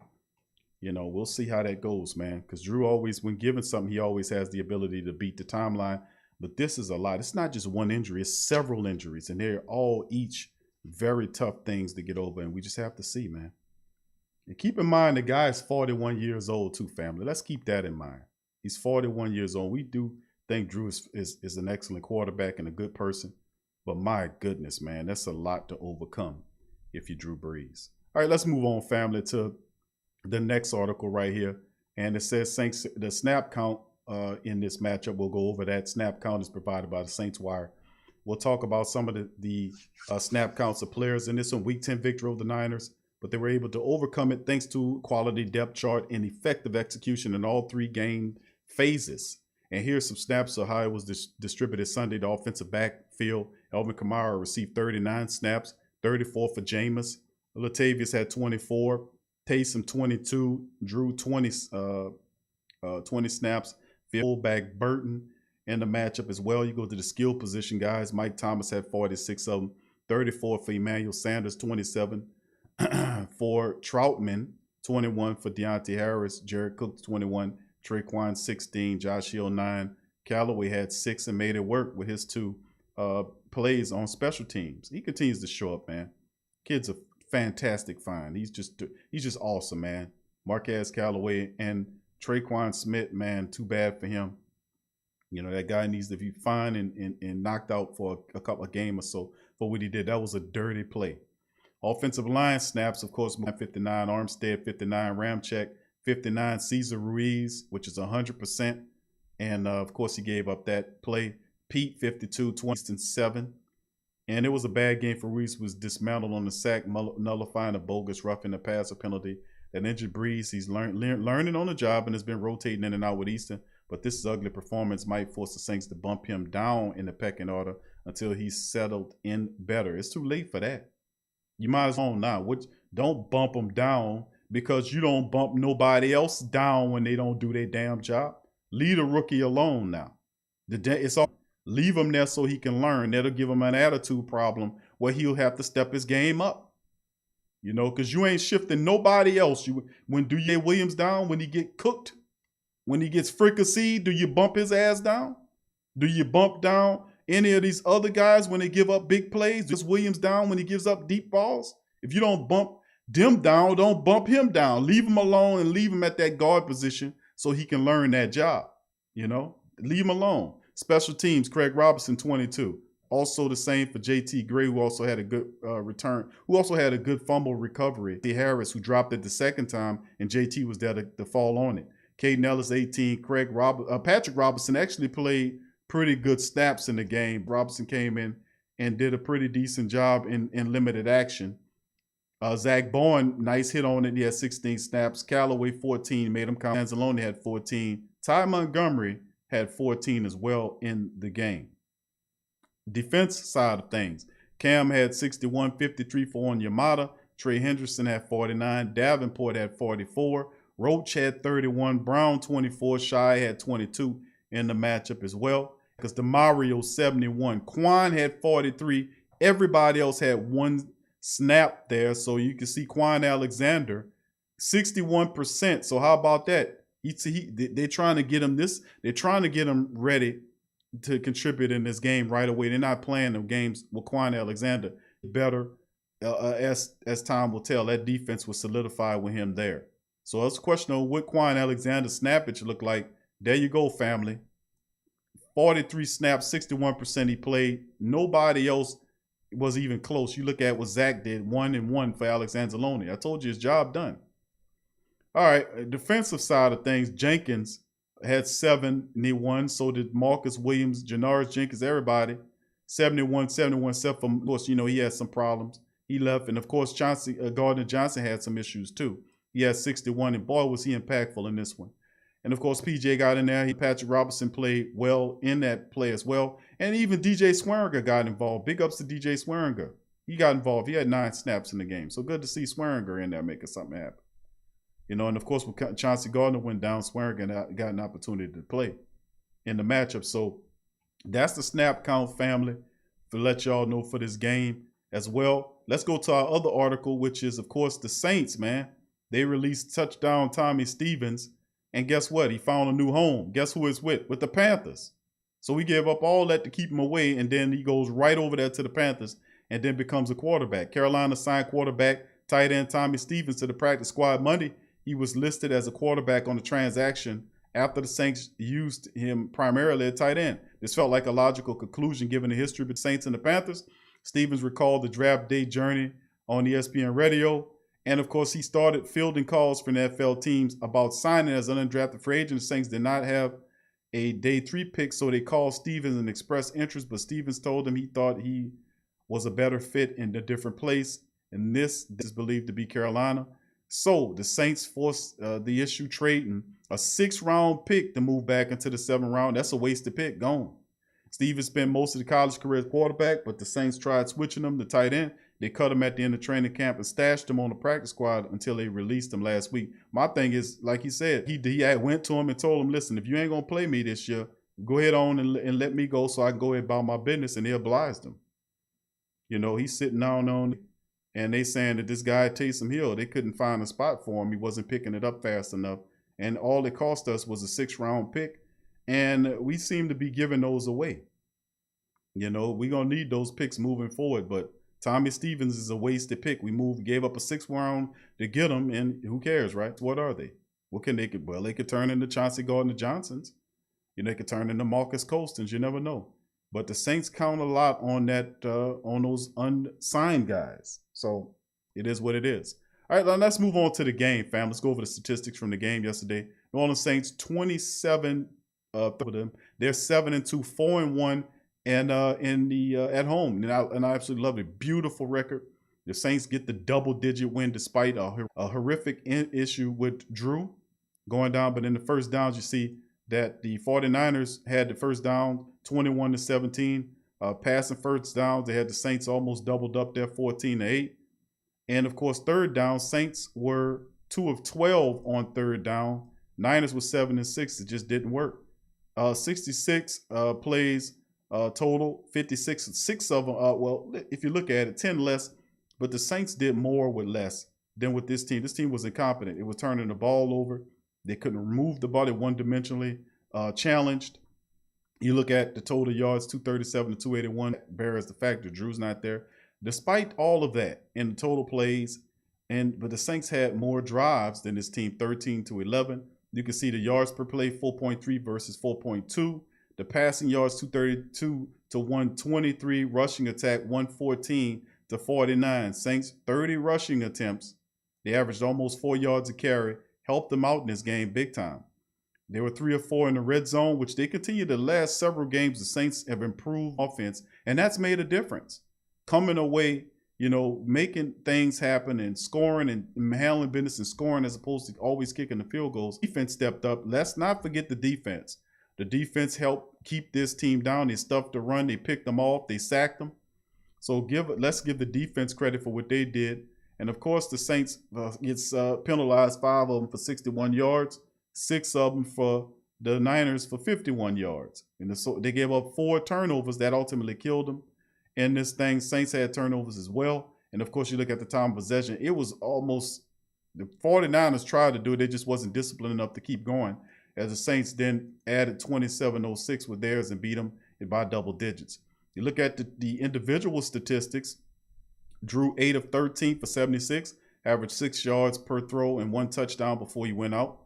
We'll see how that goes, man, because Drew always, when given something, he always has the ability to beat the timeline. But this is a lot. It's not just one injury. It's several injuries, and they're all each very tough things to get over, and we just have to see, man. And keep in mind, the guy is 41 years old too, family. Let's keep that in mind. He's 41 years old. We do think Drew is an excellent quarterback and a good person. But my goodness, man, that's a lot to overcome if you Drew Brees. All right, let's move on, family, to the next article right here. And it says Saints, the snap count in this matchup. We'll go over that. Snap count is provided by the Saints Wire. We'll talk about some of the snap counts of players in this one. Week 10 victory over the Niners. But they were able to overcome it thanks to quality depth chart and effective execution in all 3 game phases. And here's some snaps of how it was distributed Sunday. The offensive backfield, Alvin Kamara received 39 snaps, 34 for Jameis. Latavius had 24, Taysom 22, Drew 20 snaps. Fullback Burton in the matchup as well. You go to the skill position guys. Mike Thomas had 46 of them, 34 for Emmanuel Sanders, 27. For Troutman, 21 for Deontay Harris, Jared Cook 21, Traquan 16, Josh Hill 9. Callaway had 6 and made it work with his 2 plays on special teams. He continues to show up, man. Kid's a fantastic find. He's just awesome, man. Marquez Callaway and Traquan Smith, man, too bad for him. That guy needs to be fine and knocked out for a game or so for what he did. That was a dirty play. Offensive line snaps, of course, 59, Armstead 59, Ramczyk 59, Cesar Ruiz, which is 100%. And of course, he gave up that play. Pete 52, 27. And it was a bad game for Ruiz, who was dismantled on the sack, nullifying a bogus roughing the passer penalty that injured Brees. He's learning on the job and has been rotating in and out with Easton. But this ugly performance might force the Saints to bump him down in the pecking order until he's settled in better. It's too late for that. You might as well now. Don't bump him down because you don't bump nobody else down when they don't do their damn job. Leave the rookie alone now. It's all. Leave him there so he can learn. That'll give him an attitude problem where he'll have to step his game up. You know, because you ain't shifting nobody else. When do you Williams down when he get cooked? When he gets fricasseed, do you bump his ass down? Do you bump down any of these other guys when they give up big plays? Does Williams down when he gives up deep balls? If you don't bump them down, don't bump him down. Leave him alone and leave him at that guard position so he can learn that job. You know, leave him alone. Special teams, Craig Robinson, 22. Also the same for JT Gray, who also had a good return, who also had a good fumble recovery. T. Harris, who dropped it the second time, and JT was there to fall on it. Caden Ellis, 18. Patrick Robinson actually played pretty good snaps in the game. Robinson came in and did a pretty decent job in limited action. Zach Bowen, nice hit on it. He had 16 snaps. Callaway, 14, made him count. Anzalone had 14. Ty Montgomery had 14 as well in the game. Defense side of things, Cam had 61, 53 for Onyemata. Trey Henderson had 49. Davenport had 44. Roach had 31. Brown, 24. Shy had 22 in the matchup as well. Because DeMario, 71. Quan had 43. Everybody else had one snap there. So you can see Quan Alexander, 61%. So how about that? They're trying to get him they're trying to get him ready to contribute in this game right away. They're not playing the games with Quan Alexander better as time will tell. That defense was solidified with him there. So it's a question of what Quan Alexander's snappage look like. There you go, family. 43 snaps, 61% he played. Nobody else was even close. You look at what Zach did, 1-1 for Alex Anzalone. I told you his job done. All right, defensive side of things, Jenkins had 7 and he won. So did Marcus Williams, Janoris Jenkins, everybody. 71, except for, of course, you know, he had some problems. He left. And, of course, Gardner Johnson had some issues, too. He had 61, and, boy, was he impactful in this one. And, of course, PJ got in there. Patrick Robinson played well in that play as well. And even DJ Swearinger got involved. Big ups to DJ Swearinger. He got involved. He had 9 snaps in the game. So good to see Swearinger in there making something happen. You know, and of course, when Chauncey Gardner went down, Swearinger got an opportunity to play in the matchup. So that's the snap count, family, to let y'all know for this game as well. Let's go to our other article, which is, of course, the Saints, man. They released touchdown Tommy Stevens. And guess what? He found a new home. Guess who it's with? With the Panthers. So we gave up all that to keep him away, and then he goes right over there to the Panthers and then becomes a quarterback. Carolina signed quarterback tight end Tommy Stevens to the practice squad Monday. He was listed as a quarterback on the transaction after the Saints used him primarily at tight end. This felt like a logical conclusion given the history of the Saints and the Panthers. Stevens recalled the draft day journey on ESPN Radio. And, of course, he started fielding calls from NFL teams about signing as an undrafted free agent. The Saints did not have a day 3 pick, so they called Stevens and expressed interest. But Stevens told them he thought he was a better fit in a different place. And this is believed to be Carolina. So the Saints forced the issue trading a 6th-round pick to move back into the 7th round. That's a wasted pick. Gone. Stevens spent most of the college career as quarterback, but the Saints tried switching him to tight end. They cut him at the end of training camp and stashed him on the practice squad until they released him last week. My thing is, like he said, he went to him and told him, listen, if you ain't going to play me this year, go ahead on and let me go so I can go ahead about my business. And he obliged him. You know, he's sitting down on it. And they saying that this guy, Taysom Hill, they couldn't find a spot for him. He wasn't picking it up fast enough. And all it cost us was a 6th-round pick. And we seem to be giving those away. You know, we're going to need those picks moving forward. But Tommy Stevens is a wasted pick. We gave up a 6th round to get him. And who cares, right? What are they? What can they? Well, they could turn into Chauncey Gardner Johnsons. You know, they could turn into Marcus Colstons. You never know. But the Saints count a lot on that, on those unsigned guys. So It is what it is. All right, now let's move on to the game, fam. Let's go over the statistics from the game yesterday. New Orleans Saints 27 for them. They're 7-2, 4-1, and in the at home. And I absolutely love it. Beautiful record. The Saints get the double-digit win despite a horrific issue with Drew going down. But in the first downs, you see that the 49ers had the first down 21-17. Passing first downs, they had the Saints almost doubled up there 14-8. And of course, third down, Saints were 2 of 12 on third down. Niners were 7-6. It just didn't work. 66 plays total, 56, 6 of them. Well, if you look at it, 10 less. But the Saints did more with less than with this team. This team was incompetent. It was turning the ball over. They couldn't remove the ball. They one-dimensionally challenged. You look at the total yards, 237 to 281. Bears the fact that Drew's not there. Despite all of that in the total plays, but the Saints had more drives than this team, 13-11. You can see the yards per play, 4.3 versus 4.2. The passing yards, 232 to 123. Rushing attack, 114 to 49. Saints, 30 rushing attempts. They averaged almost 4 yards a carry. Helped them out in this game big time. They were 3 of 4 in the red zone, which they continue the last several games. The Saints have improved offense, and that's made a difference. Coming away, making things happen and scoring and handling business and scoring as opposed to always kicking the field goals. Defense stepped up. Let's not forget the defense. The defense helped keep this team down. They stuffed the run. They picked them off. They sacked them. So let's give the defense credit for what they did. And of course, the Saints gets penalized, 5 of them for 61 yards, 6 of them for the Niners for 51 yards. And so they gave up 4 turnovers that ultimately killed them. In this thing, Saints had turnovers as well. And of course, you look at the time of possession, it was almost, the 49ers tried to do it. They just wasn't disciplined enough to keep going. As the Saints then added 27-06 with theirs and beat them by double digits. You look at the individual statistics. Drew 8 of 13 for 76, averaged 6 yards per throw and 1 touchdown before he went out.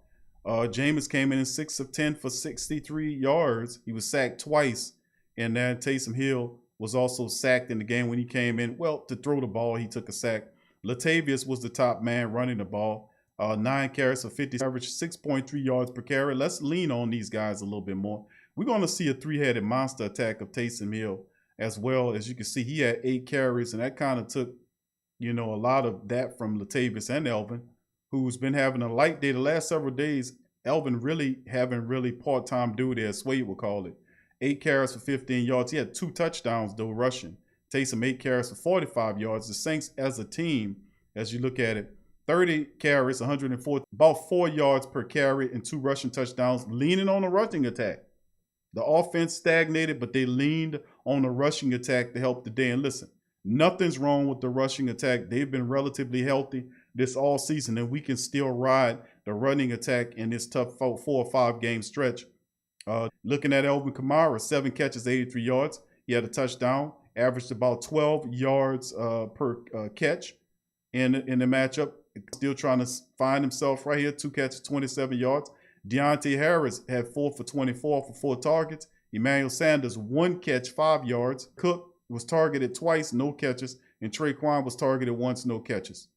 Jameis came in 6 of 10 for 63 yards. He was sacked twice. And then Taysom Hill was also sacked in the game when he came in. Well, to throw the ball, he took a sack. Latavius was the top man running the ball. 9 carries for 50, averaged 6.3 yards per carry. Let's lean on these guys a little bit more. We're going to see a 3-headed monster attack of Taysom Hill. As well, as you can see, he had 8 carries, and that kind of took, a lot of that from Latavius and Elvin, who's been having a light day the last several days. Elvin really having part-time duty, as Swade would call it. 8 carries for 15 yards. He had 2 touchdowns, though, rushing. Taysom 8 carries for 45 yards. The Saints, as a team, as you look at it, 30 carries, 104, about 4 yards per carry and 2 rushing touchdowns, leaning on the rushing attack. The offense stagnated, but they leaned on the rushing attack to help the day. And listen, nothing's wrong with the rushing attack. They've been relatively healthy this all season, and we can still ride the running attack in this tough 4 or 5 game stretch. Looking at Alvin Kamara, 7 catches, 83 yards. He had a touchdown, averaged about 12 yards per catch in the matchup. Still trying to find himself right here, 2 catches, 27 yards. Deontay Harris had 4 for 24 for 4 targets. Emmanuel Sanders, 1 catch, 5 yards. Cook was targeted twice, no catches. And Traquan was targeted once, no catches,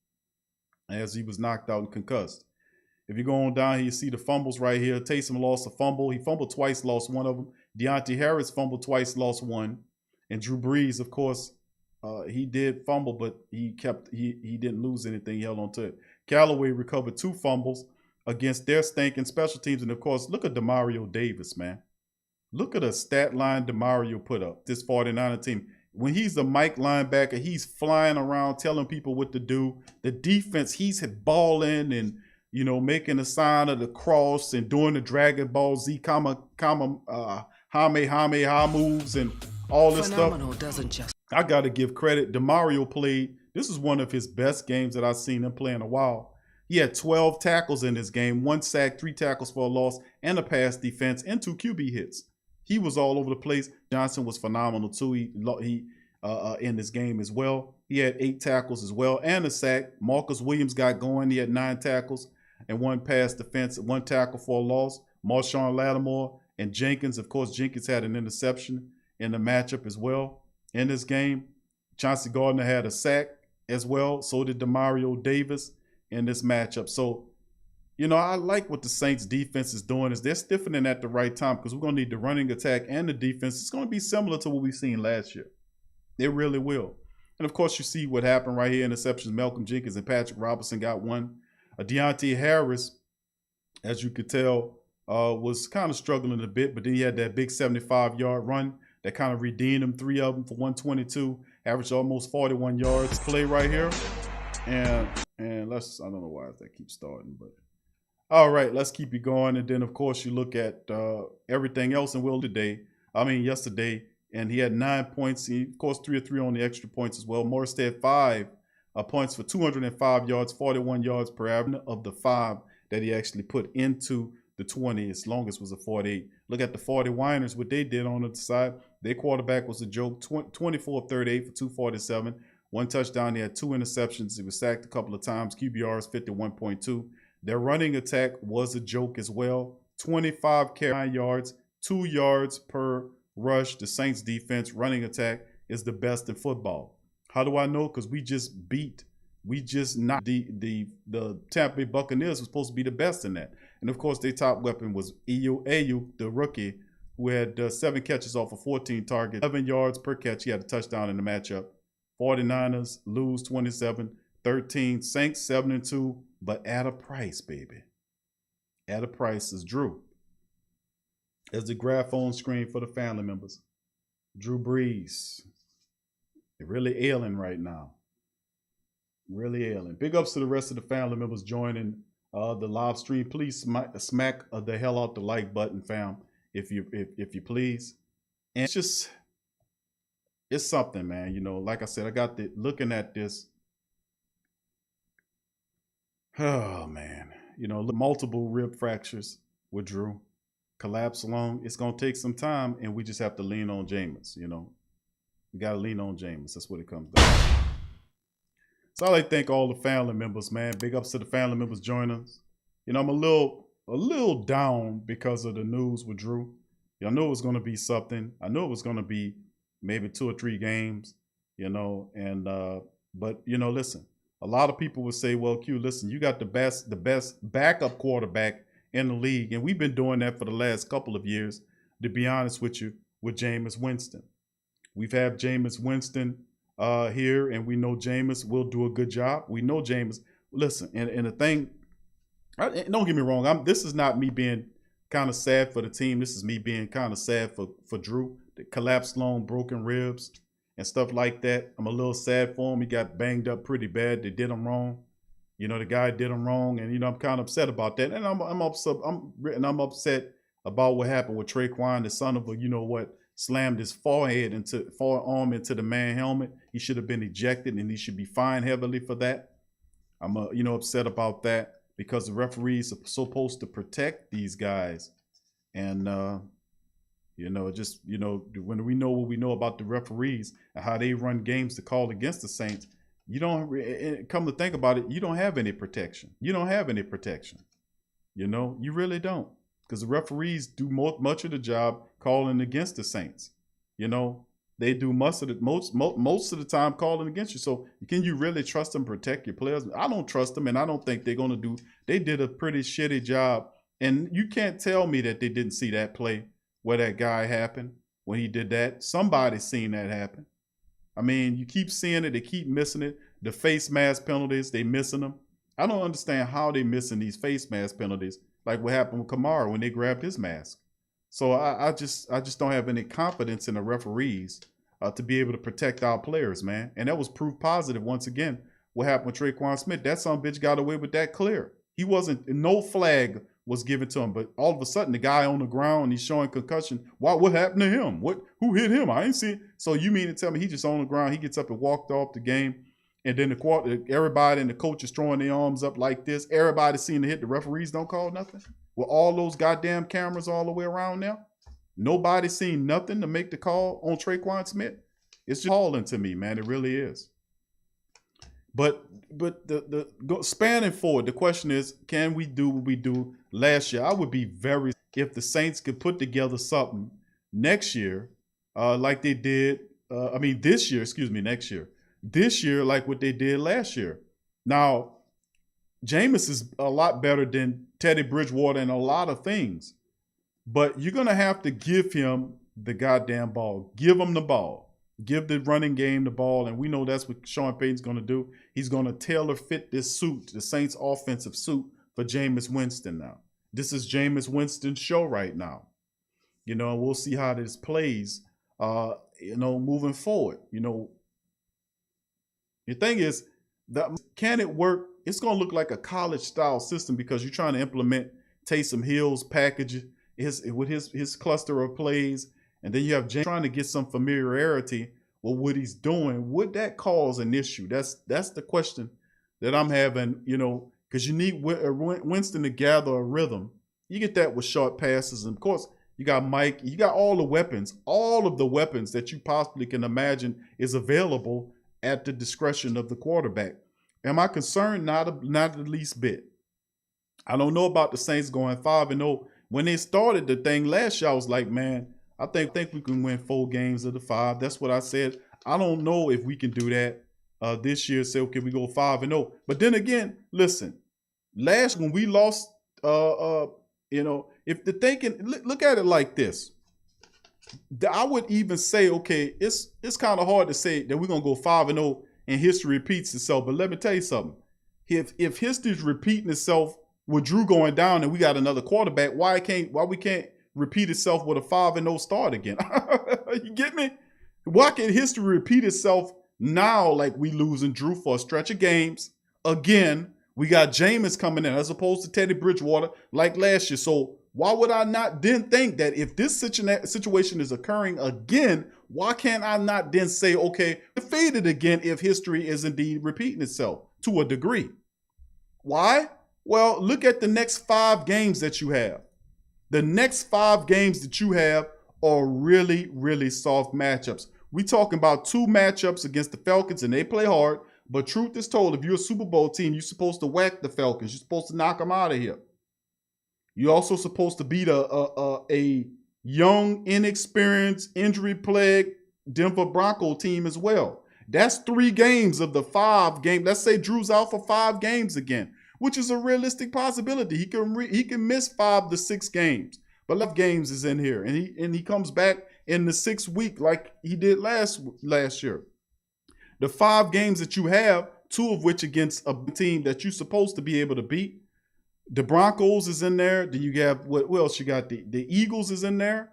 as he was knocked out and concussed. If you go on down here, you see the fumbles right here. Taysom lost a fumble. He fumbled twice, lost 1 of them. Deontay Harris fumbled twice, lost 1. And Drew Brees, of course, he did fumble, but he didn't lose anything. He held on to it. Callaway recovered 2 fumbles against their stinking special teams. And, of course, look at Demario Davis, man. Look at the stat line Demario put up, this 49er team. When he's the Mike linebacker, he's flying around telling people what to do. The defense, he's balling and, making the sign of the cross and doing the Dragon Ball Z Kamehameha moves and all this stuff. I got to give credit. Demario played. This is one of his best games that I've seen him play in a while. He had 12 tackles in this game, 1 sack, 3 tackles for a loss, and a pass defense, and 2 QB hits. He was all over the place. Johnson was phenomenal too. He in this game as well. He had 8 tackles as well and a sack. Marcus Williams got going. He had 9 tackles and 1 pass defense, 1 tackle for a loss. Marshawn Lattimore and Jenkins. Of course, Jenkins had an interception in the matchup as well in this game. Chauncey Gardner had a sack. as well. So did Demario Davis in this matchup. So, I like what the Saints defense is doing is they're stiffening at the right time because we're going to need the running attack and the defense. It's going to be similar to what we've seen last year. It really will. And, of course, you see what happened right here. Interceptions, Malcolm Jenkins and Patrick Robinson got one. Deontay Harris, as you could tell, was kind of struggling a bit, but then he had that big 75-yard run that kind of redeemed him, 3 of them for 122, averaged almost 41 yards. Play right here. And I don't know why that keeps starting, but all right, let's keep it going. And then, of course, you look at everything else in Will yesterday, and he had 9 points. He, of course, 3 of 3 on the extra points as well. Morstead, 5 points for 205 yards, 41 yards per average of the 5 that he actually put into the 20. His longest was a 48. Look at the 40-winers, what they did on the side. Their quarterback was a joke, 24 of 38 for 247. 1 touchdown. He had 2 interceptions. He was sacked a couple of times. QBR is 51.2. Their running attack was a joke as well. 25 carries, 9 yards, 2 yards per rush. The Saints defense running attack is the best in football. How do I know? Because we just knocked the Tampa Bay Buccaneers was supposed to be the best in that. And of course, their top weapon was Ayu, the rookie, who had 7 catches off of 14 targets, 11 yards per catch. He had a touchdown in the matchup. 49ers lose 27-13. Saints 7-2, but at a price, baby. At a price is Drew. As the graph on screen for the family members. Drew Brees. They're really ailing right now. Really ailing. Big ups to the rest of the family members joining the live stream. Please smack the hell out the like button, fam, if you please. And it's something, man. Like I said, I got looking at this. Oh man, multiple rib fractures with Drew, collapse lung. It's gonna take some time, and we just have to lean on Jameis. We gotta lean on Jameis. That's what it comes down to. So I'd like to thank all the family members, man. Big ups to the family members joining us. I'm a little down because of the news with Drew. I knew it was gonna be something. I knew it was gonna be maybe 2 or 3 games, but listen, a lot of people would say, well, Q, listen, you got the best backup quarterback in the league. And we've been doing that for the last couple of years, to be honest with you, with Jameis Winston. We've had Jameis Winston here, and we know Jameis will do a good job. We know Jameis. Listen, and the thing, don't get me wrong, this is not me being kind of sad for the team. This is me being kind of sad for Drew. The collapsed lung, broken ribs, and stuff like that. I'm a little sad for him. He got banged up pretty bad. They did him wrong. The guy did him wrong, and I'm kind of upset about that. And I'm upset about what happened with Traquan, the son of a slammed his forearm into the man helmet. He should have been ejected, and he should be fined heavily for that. I'm upset about that because the referees are supposed to protect these guys, and when we know what we know about the referees and how they run games to call against the Saints, you don't come to think about it. You don't have any protection. You don't have any protection. You really don't, because the referees do much of the job calling against the Saints. They do most of the time calling against you. So can you really trust them to protect your players? I don't trust them, and I don't think they're going to do. They did a pretty shitty job, and you can't tell me that they didn't see that play where that guy happened when he did that. Somebody's seen that happen. I mean, you keep seeing it. They keep missing it. The face mask penalties, they missing them. I don't understand how they missing these face mask penalties, like what happened with Kamara when they grabbed his mask. So I just don't have any confidence in the referees to be able to protect our players, man. And that was proof positive once again. What happened with Traquan Smith? That son of a bitch got away with that clear. No flag was given to him, but all of a sudden the guy on the ground, he's showing concussion. What happened to him? Who hit him? I ain't see it. So you mean to tell me he just on the ground, he gets up and walked off the game, and then everybody and the coach is throwing their arms up like this. Everybody seeing the hit. The referees don't call nothing. With all those goddamn cameras all the way around now, nobody seen nothing to make the call on Traquan Smith. It's just calling to me, man. It really is. But spanning forward, the question is, can we do what we do last year? I would be very, if the Saints could put together something next year, like they did, next year, this year like what they did last year. Now, Jameis is a lot better than Teddy Bridgewater in a lot of things, but you're going to have to give him the goddamn ball. Give him the ball. Give the running game the ball, and we know that's what Sean Payton's going to do. He's going to tailor fit this suit, the Saints offensive suit, for Jameis Winston now. This is Jameis Winston's show right now. We'll see how this plays, moving forward. The thing is, can it work? It's going to look like a college-style system because you're trying to implement Taysom Hill's package with his cluster of plays, and then you have James trying to get some familiarity with what he's doing. Would that cause an issue? That's the question that I'm having, because you need Winston to gather a rhythm. You get that with short passes, and of course, you got Mike. You got all the weapons. All of the weapons that you possibly can imagine is available at the discretion of the quarterback. Am I concerned? Not the least bit. I don't know about the Saints going 5-0. When they started the thing last year, I was like, man, I think we can win 4 games of the 5. That's what I said. I don't know if we can do that this year. Say, okay, we go 5-0. But then again, listen, last when we lost, if the thinking, look at it like this. I would even say, okay, it's kind of hard to say that we're gonna go 5-0 and history repeats itself. But let me tell you something. If history's repeating itself with Drew going down and we got another quarterback, why we can't repeat itself with a 5-0 start again? You get me? Why can history repeat itself now like we losing Drew for a stretch of games? Again, we got Jameis coming in as opposed to Teddy Bridgewater like last year. So why would I not then think that if this situation is occurring again, why can't I not then say, okay, defeated again if history is indeed repeating itself to a degree? Why? Well, look at the next 5 games that you have. The next 5 games that you have are really, really soft matchups. We talking about 2 matchups against the Falcons, and they play hard. But truth is told, if you're a Super Bowl team, you're supposed to whack the Falcons. You're supposed to knock them out of here. You're also supposed to beat a young, inexperienced, injury-plagued Denver Bronco team as well. That's 3 games of the 5 games. Let's say Drew's out for 5 games again, which is a realistic possibility. He can miss 5 to 6 games, but 11 games is in here, and he comes back in the 6th week like he did last year. The 5 games that you have, 2 of which against a team that you're supposed to be able to beat. The Broncos is in there. Then you have what else? You got the Eagles is in there.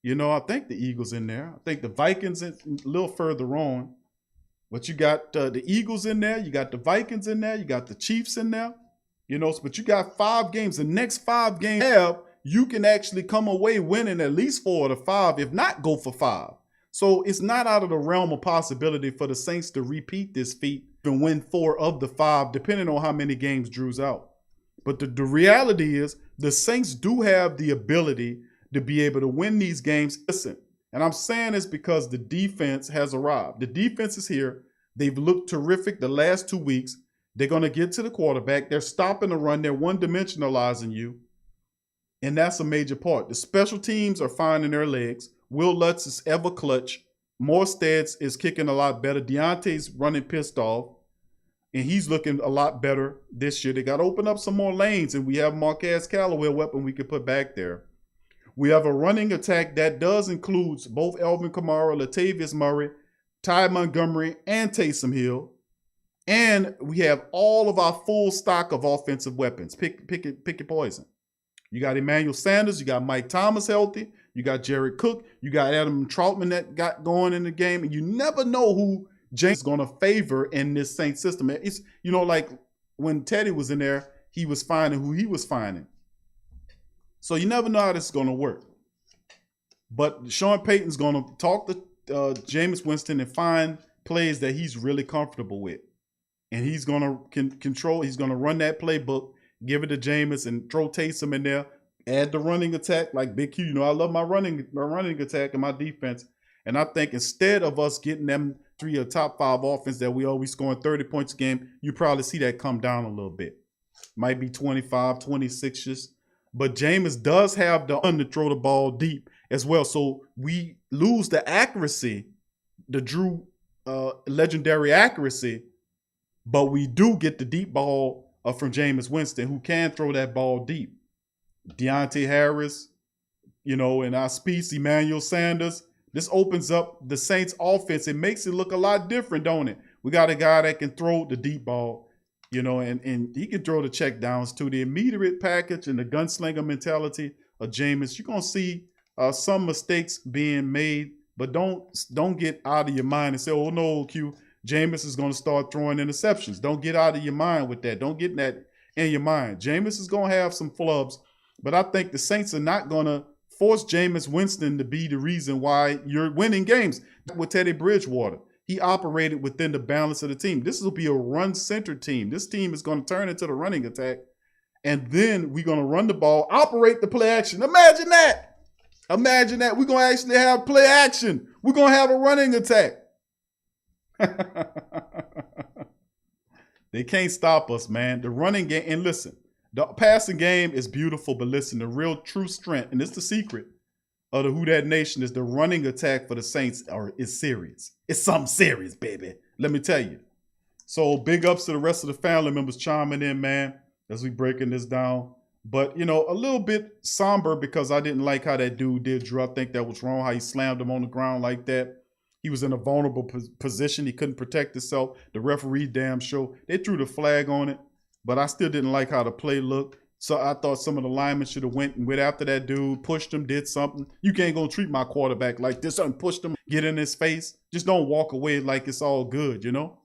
I think the Eagles in there. I think the Vikings is a little further on. But you got the Eagles in there. You got the Vikings in there. You got the Chiefs in there. But you got 5 games. The next 5 games you can actually come away winning at least 4 of the 5, if not go for 5. So it's not out of the realm of possibility for the Saints to repeat this feat and win 4 of the 5, depending on how many games Drew's out. But the reality is the Saints do have the ability to be able to win these games. Listen, and I'm saying this because the defense has arrived. The defense is here. They've looked terrific the last 2 weeks. They're going to get to the quarterback. They're stopping the run. They're one-dimensionalizing you. And that's a major part. The special teams are finding their legs. Will Lutz is ever clutch. Morstead is kicking a lot better. Deontay's running pissed off. And he's looking a lot better this year. They got to open up some more lanes. And we have Marquez Callaway, a weapon we can put back there. We have a running attack that does include both Alvin Kamara, Latavius Murray, Ty Montgomery, and Taysom Hill. And we have all of our full stock of offensive weapons. Pick your poison. You got Emmanuel Sanders. You got Mike Thomas healthy. You got Jared Cook. You got Adam Troutman that got going in the game. And you never know who James is going to favor in this Saints system. It's, like when Teddy was in there, he was finding who he was finding. So you never know how this is going to work. But Sean Payton's going to talk to Jameis Winston and find plays that he's really comfortable with. And he's going to control, he's going to run that playbook, give it to Jameis and throw Taysom in there, add the running attack like Big Q. I love my running attack and my defense. And I think instead of us getting them 3 of top 5 offense that we always scoring 30 points a game, you probably see that come down a little bit. Might be 25, 26. But Jameis does have the to throw the ball deep as well. So we lose the accuracy, the Drew legendary accuracy, but we do get the deep ball from Jameis Winston, who can throw that ball deep. Deontay Harris, and our speed, Emmanuel Sanders. This opens up the Saints offense. It makes it look a lot different, don't it? We got a guy that can throw the deep ball, and he can throw the check downs too. The immediate package and the gunslinger mentality of Jameis, you're going to see some mistakes being made, but don't get out of your mind and say, oh no, Q, Jameis is going to start throwing interceptions. Don't get out of your mind with that. Don't get that in your mind. Jameis is going to have some flubs, but I think the Saints are not going to force Jameis Winston to be the reason why you're winning games. With Teddy Bridgewater, he operated within the balance of the team. This will be a run-centered team. This team is going to turn into the running attack, and then we're going to run the ball, operate the play action. Imagine that. Imagine that. We're going to actually have play action. We're going to have a running attack. They can't stop us, man. The running game, and listen, the passing game is beautiful, but listen, the real true strength, and it's the secret of the Who Dat Nation, is the running attack for the Saints is serious. It's something serious, baby. Let me tell you. So big ups to the rest of the family members chiming in, man, as we breaking this down. But, a little bit somber because I didn't like how that dude did, Drew. I think that was wrong, how he slammed him on the ground like that. He was in a vulnerable position. He couldn't protect himself. The referee damn show. They threw the flag on it, but I still didn't like how the play looked. So I thought some of the linemen should have went after that dude, pushed him, did something. You can't go treat my quarterback like this and push him, get in his face. Just don't walk away like it's all good, and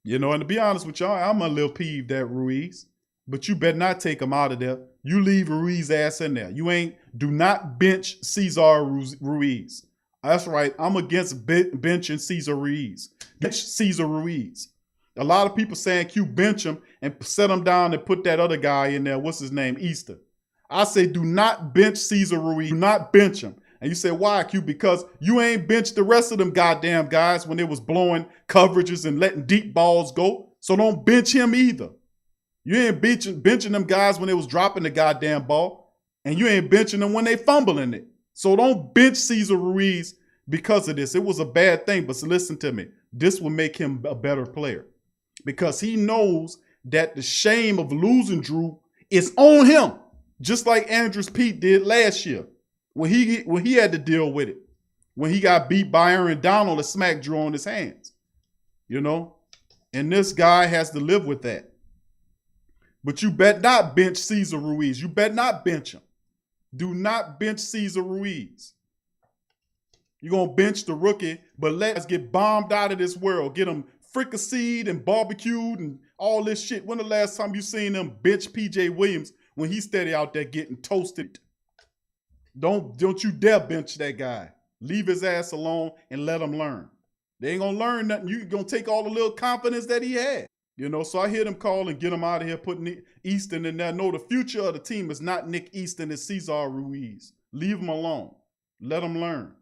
to be honest with y'all, I'm a little peeved at Ruiz, but you better not take him out of there. You leave Ruiz ass in there. Do not bench Cesar Ruiz. That's right. I'm against benching Cesar Ruiz. Bench Cesar Ruiz. A lot of people saying Q bench him and set him down and put that other guy in there. What's his name? Easter. I say do not bench Cesar Ruiz. Do not bench him. And you say, why, Q? Because you ain't benched the rest of them goddamn guys when they was blowing coverages and letting deep balls go. So don't bench him either. You ain't benching them guys when they was dropping the goddamn ball. And you ain't benching them when they fumbling it. So don't bench Cesar Ruiz because of this. It was a bad thing, but listen to me. This will make him a better player because he knows that the shame of losing Drew is on him, just like Andrews Pete did last year when he had to deal with it, when he got beat by Aaron Donald and smacked Drew on his hands, And this guy has to live with that. But you bet not bench Cesar Ruiz. You bet not bench him. Do not bench Cesar Ruiz. You're going to bench the rookie, but let us get bombed out of this world. Get them fricasseed and barbecued and all this shit. When the last time you seen them bench P.J. Williams when he's steady out there getting toasted? Don't you dare bench that guy. Leave his ass alone and let him learn. They ain't going to learn nothing. You're going to take all the little confidence that he had. So I hear them call and get him out of here, putting Easton in there. No, the future of the team is not Nick Easton, it's Cesar Ruiz. Leave him alone. Let him learn.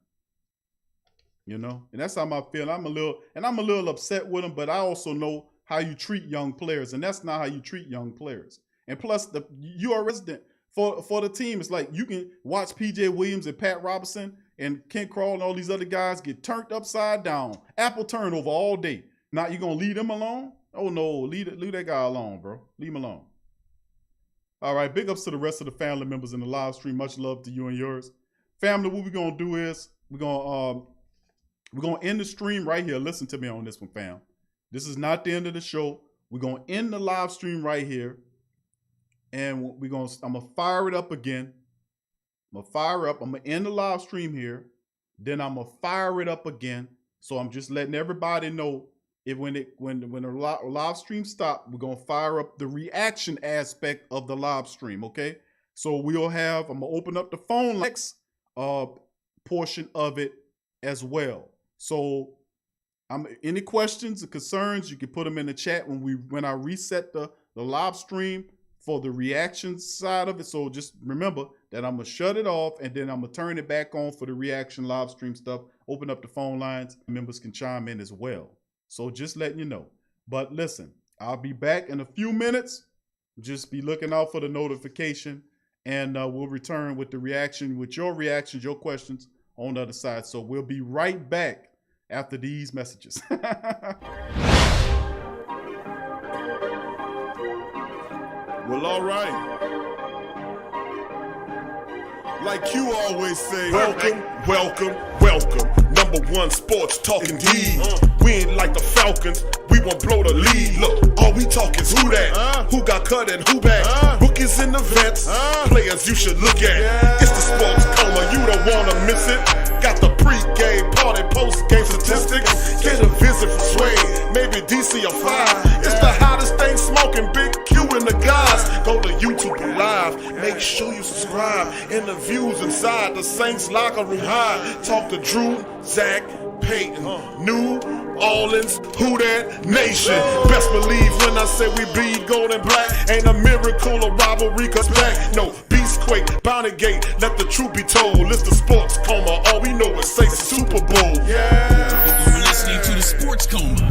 And that's how I feel. I'm a little upset with him, but I also know how you treat young players, and that's not how you treat young players. And plus, you are a resident for the team. It's like you can watch P.J. Williams and Pat Robertson and Kent Crawl and all these other guys get turned upside down. Apple turnover all day. Now you going to leave them alone? Oh, no, leave that guy alone, bro. Leave him alone. All right, big ups to the rest of the family members in the live stream. Much love to you and yours. Family, what we're going to do is we're going to end the stream right here. Listen to me on this one, fam. This is not the end of the show. We're going to end the live stream right here. And I'm going to fire it up again. I'm going to fire up. I'm going to end the live stream here. Then I'm going to fire it up again. So I'm just letting everybody know when the live stream stops, we're going to fire up the reaction aspect of the live stream, okay? So I'm going to open up the phone next portion of it as well. So any questions or concerns, you can put them in the chat when I reset the live stream for the reaction side of it. So just remember that I'm going to shut it off and then I'm going to turn it back on for the reaction live stream stuff. Open up the phone lines. Members can chime in as well. So just letting you know. But listen, I'll be back in a few minutes. Just be looking out for the notification. And we'll return with the reaction, with your reactions, your questions on the other side. So we'll be right back after these messages. Well, all right. Like you always say, welcome, welcome, welcome. Number one sports talking D. We ain't like the Falcons, we won't blow the lead. Look, all we talk is who that, who got cut and who back. Rookies in the vets, players you should look at. It's the sports coma, you don't wanna miss it. Got the pre-game, party, post-game statistics. Get a visit from Sway, maybe DC or 5. It's the hottest thing smoking, Big Q and the guys. Go to YouTube Live, make sure you subscribe. Interviews inside the Saints locker room high. Talk to Drew, Zach, Peyton, New Orleans, who that nation. Best believe when I say we bleed gold and black. Ain't a miracle or rivalry cause back. No, Beastquake, Bounty Gate, let the truth be told. It's the sports coma, all we know is say Super Bowl. You're listening to the Sports Coma.